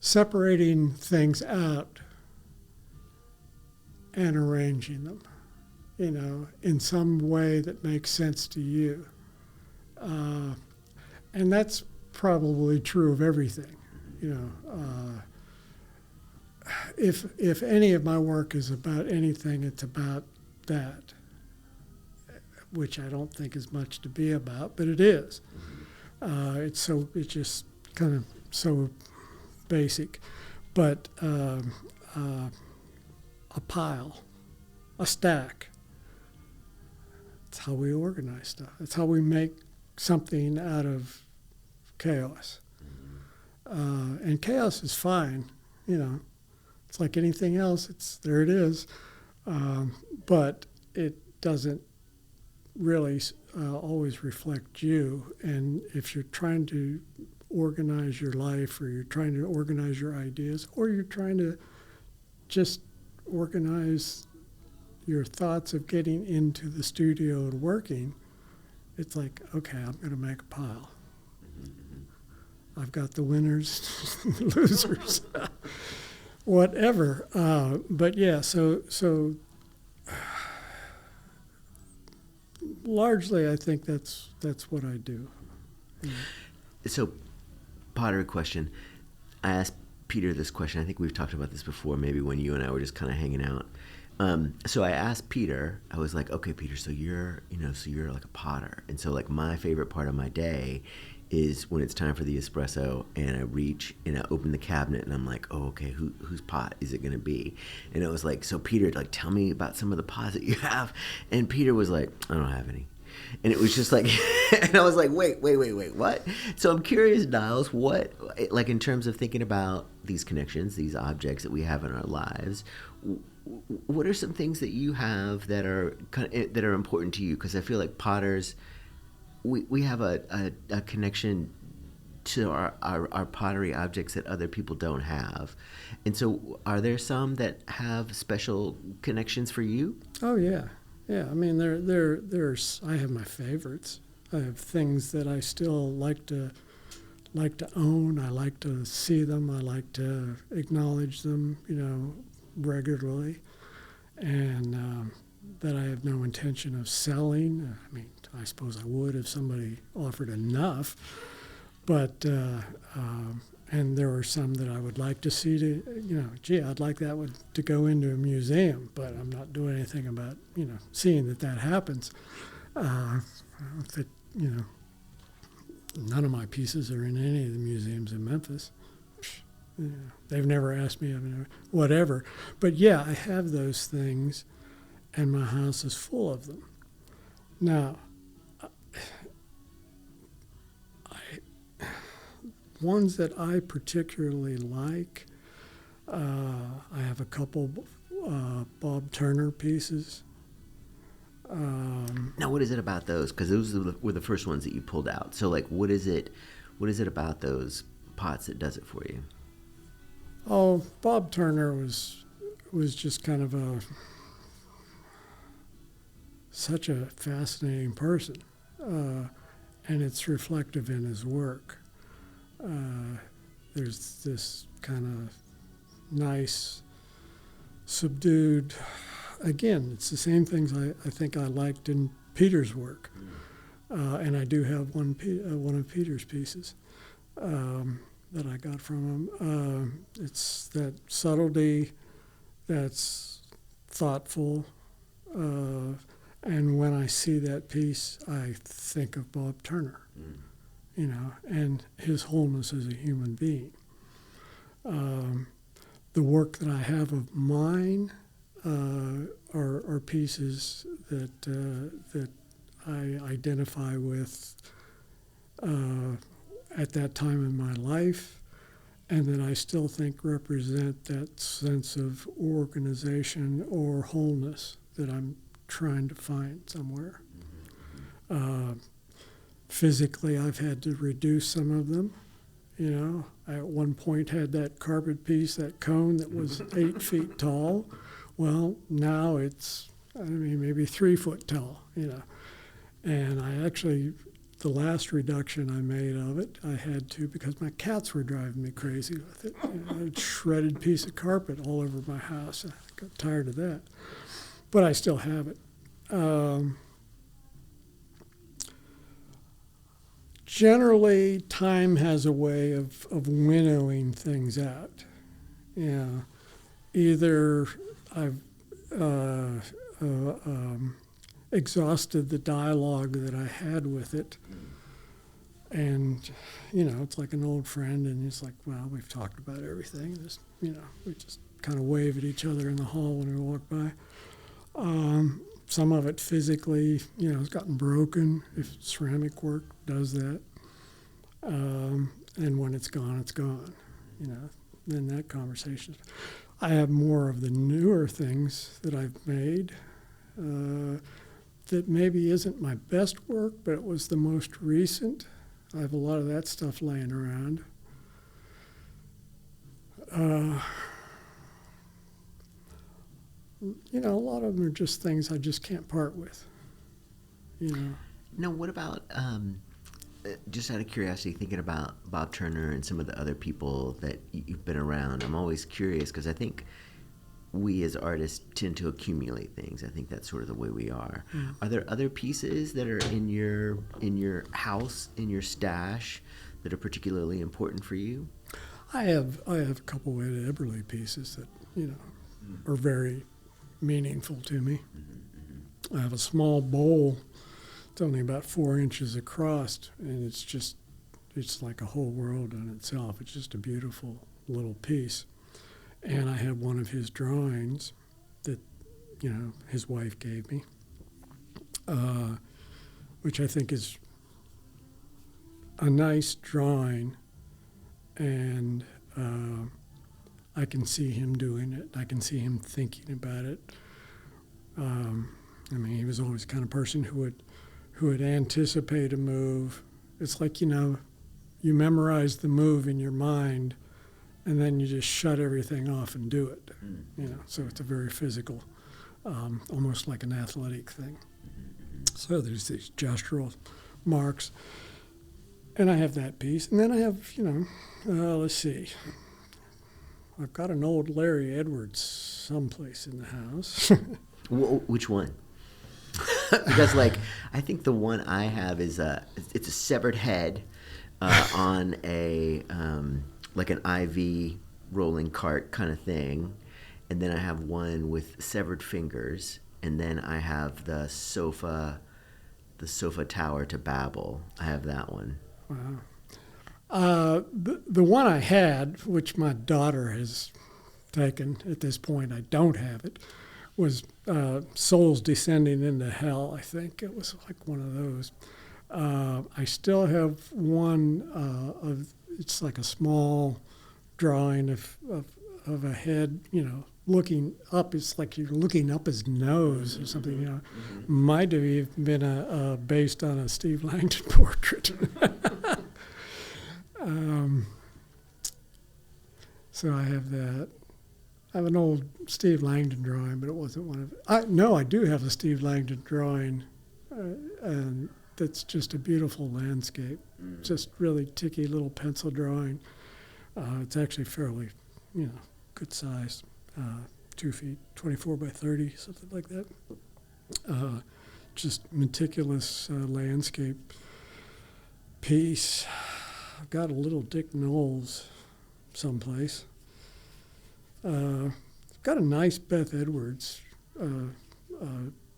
separating things out and arranging them, in some way that makes sense to you. And that's probably true of everything, If any of my work is about anything, it's about that, which I don't think is much to be about, but it is. It's just kind of so basic. But a pile, a stack, that's how we organize stuff. That's how we make something out of chaos. And chaos is fine, It's like anything else. There it is. But it doesn't really always reflect you. And if you're trying to organize your life, or you're trying to organize your ideas, or you're trying to just organize your thoughts of getting into the studio and working, it's like, okay, I'm going to make a pile. I've got the winners, the losers, whatever. But yeah, so largely, I think that's what I do. Yeah. So, pottery question. I asked Peter this question. I think we've talked about this before, maybe when you and I were just kind of hanging out. So I asked Peter, I was like, okay, Peter, so you're like a potter. And so like my favorite part of my day is when it's time for the espresso and I reach and I open the cabinet and I'm like, oh, okay, whose pot is it going to be? And it was like, so Peter, like, tell me about some of the pots that you have. And Peter was like, I don't have any. And it was just like, and I was like, wait, what? So I'm curious, Niles, what, like in terms of thinking about these connections, these objects that we have in our lives, what are some things that you have that are important to you? Because I feel like potters, we have a connection to our pottery objects that other people don't have. And so are there some that have special connections for you? Oh, yeah. Yeah, I mean, there's I have my favorites. I have things that I still like to own. I like to see them. I like to acknowledge them, regularly, and that I have no intention of selling. I mean, I suppose I would if somebody offered enough, but and there are some that I would like to see I'd like that one to go into a museum, but I'm not doing anything about, seeing that happens. None of my pieces are in any of the museums in Memphis. They've never asked me, whatever. But yeah, I have those things, and my house is full of them. Now, ones that I particularly like, I have a couple Bob Turner pieces. Now, what is it about those? Because those were the first ones that you pulled out. So, like, what is it about those pots that does it for you? Oh, Bob Turner was just kind of such a fascinating person, and it's reflective in his work. There's this kind of nice, subdued. Again, it's the same things I think I liked in Peter's work, and I do have one of Peter's pieces that I got from him. It's that subtlety that's thoughtful, and when I see that piece, I think of Bob Turner. And his wholeness as a human being. The work that I have of mine are pieces that I identify with at that time in my life, and that I still think represent that sense of organization or wholeness that I'm trying to find somewhere. Physically, I've had to reduce some of them. I at one point had that carpet piece, that cone that was 8 feet tall. Well, now it's, maybe 3 foot tall, And I actually, the last reduction I made of it, I had to, because my cats were driving me crazy with it. I had a shredded piece of carpet all over my house. I got tired of that. But I still have it. Generally, time has a way of winnowing things out. Either I've exhausted the dialogue that I had with it, and it's like an old friend, and it's like, well, we've talked about everything. We just kind of wave at each other in the hall when we walk by. Some of it physically, has gotten broken. If ceramic work does that, and when it's gone, it's gone. Then that conversation. I have more of the newer things that I've made that maybe isn't my best work, but it was the most recent. I have a lot of that stuff laying around. A lot of them are just things I just can't part with. Now, what about, just out of curiosity, thinking about Bob Turner and some of the other people that you've been around, I'm always curious because I think we as artists tend to accumulate things. I think that's sort of the way we are. Mm. Are there other pieces that are in your house, in your stash, that are particularly important for you? I have a couple of Ed Eberly pieces that are very meaningful to me. Mm-hmm. I have a small bowl. It's only about 4 inches across, and it's like a whole world in itself. It's just a beautiful little piece. And I have one of his drawings that, his wife gave me, which I think is a nice drawing, and I can see him doing it. I can see him thinking about it. He was always the kind of person who would anticipate a move. It's like, you memorize the move in your mind, and then you just shut everything off and do it. So it's a very physical, almost like an athletic thing. So there's these gestural marks. And I have that piece. And then I have, let's see. I've got an old Larry Edwards someplace in the house. Which one? Because, I think the one I have is it's a severed head on a like an IV rolling cart kind of thing, and then I have one with severed fingers, and then I have the sofa tower to Babel. I have that one. Wow. The one I had, which my daughter has taken at this point, I don't have it, was Souls Descending into Hell, I think. It was like one of those. I still have one it's like a small drawing of a head, looking up. It's like you're looking up his nose or something, Mm-hmm. Might have even been based on a Steve Langdon portrait. So I have that. I have an old Steve Langdon drawing, but it wasn't one of I do have a Steve Langdon drawing, and that's just a beautiful landscape. Just really ticky little pencil drawing. It's actually fairly, good size, 2 feet, 24 by 30, something like that. Just meticulous landscape piece. I've got a little Dick Knowles someplace. I've got a nice Beth Edwards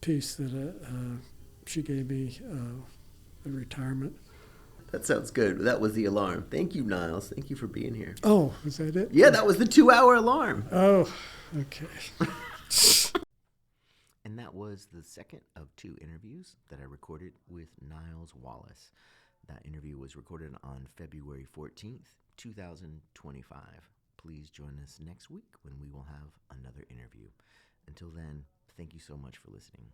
piece that she gave me at retirement. That sounds good. That was the alarm. Thank you, Niles. Thank you for being here. Oh, is that it? Yeah, that was the 2-hour alarm. Oh, okay. And that was the second of 2 interviews that I recorded with Niles Wallace. That interview was recorded on February 14th, 2025. Please join us next week when we will have another interview. Until then, thank you so much for listening.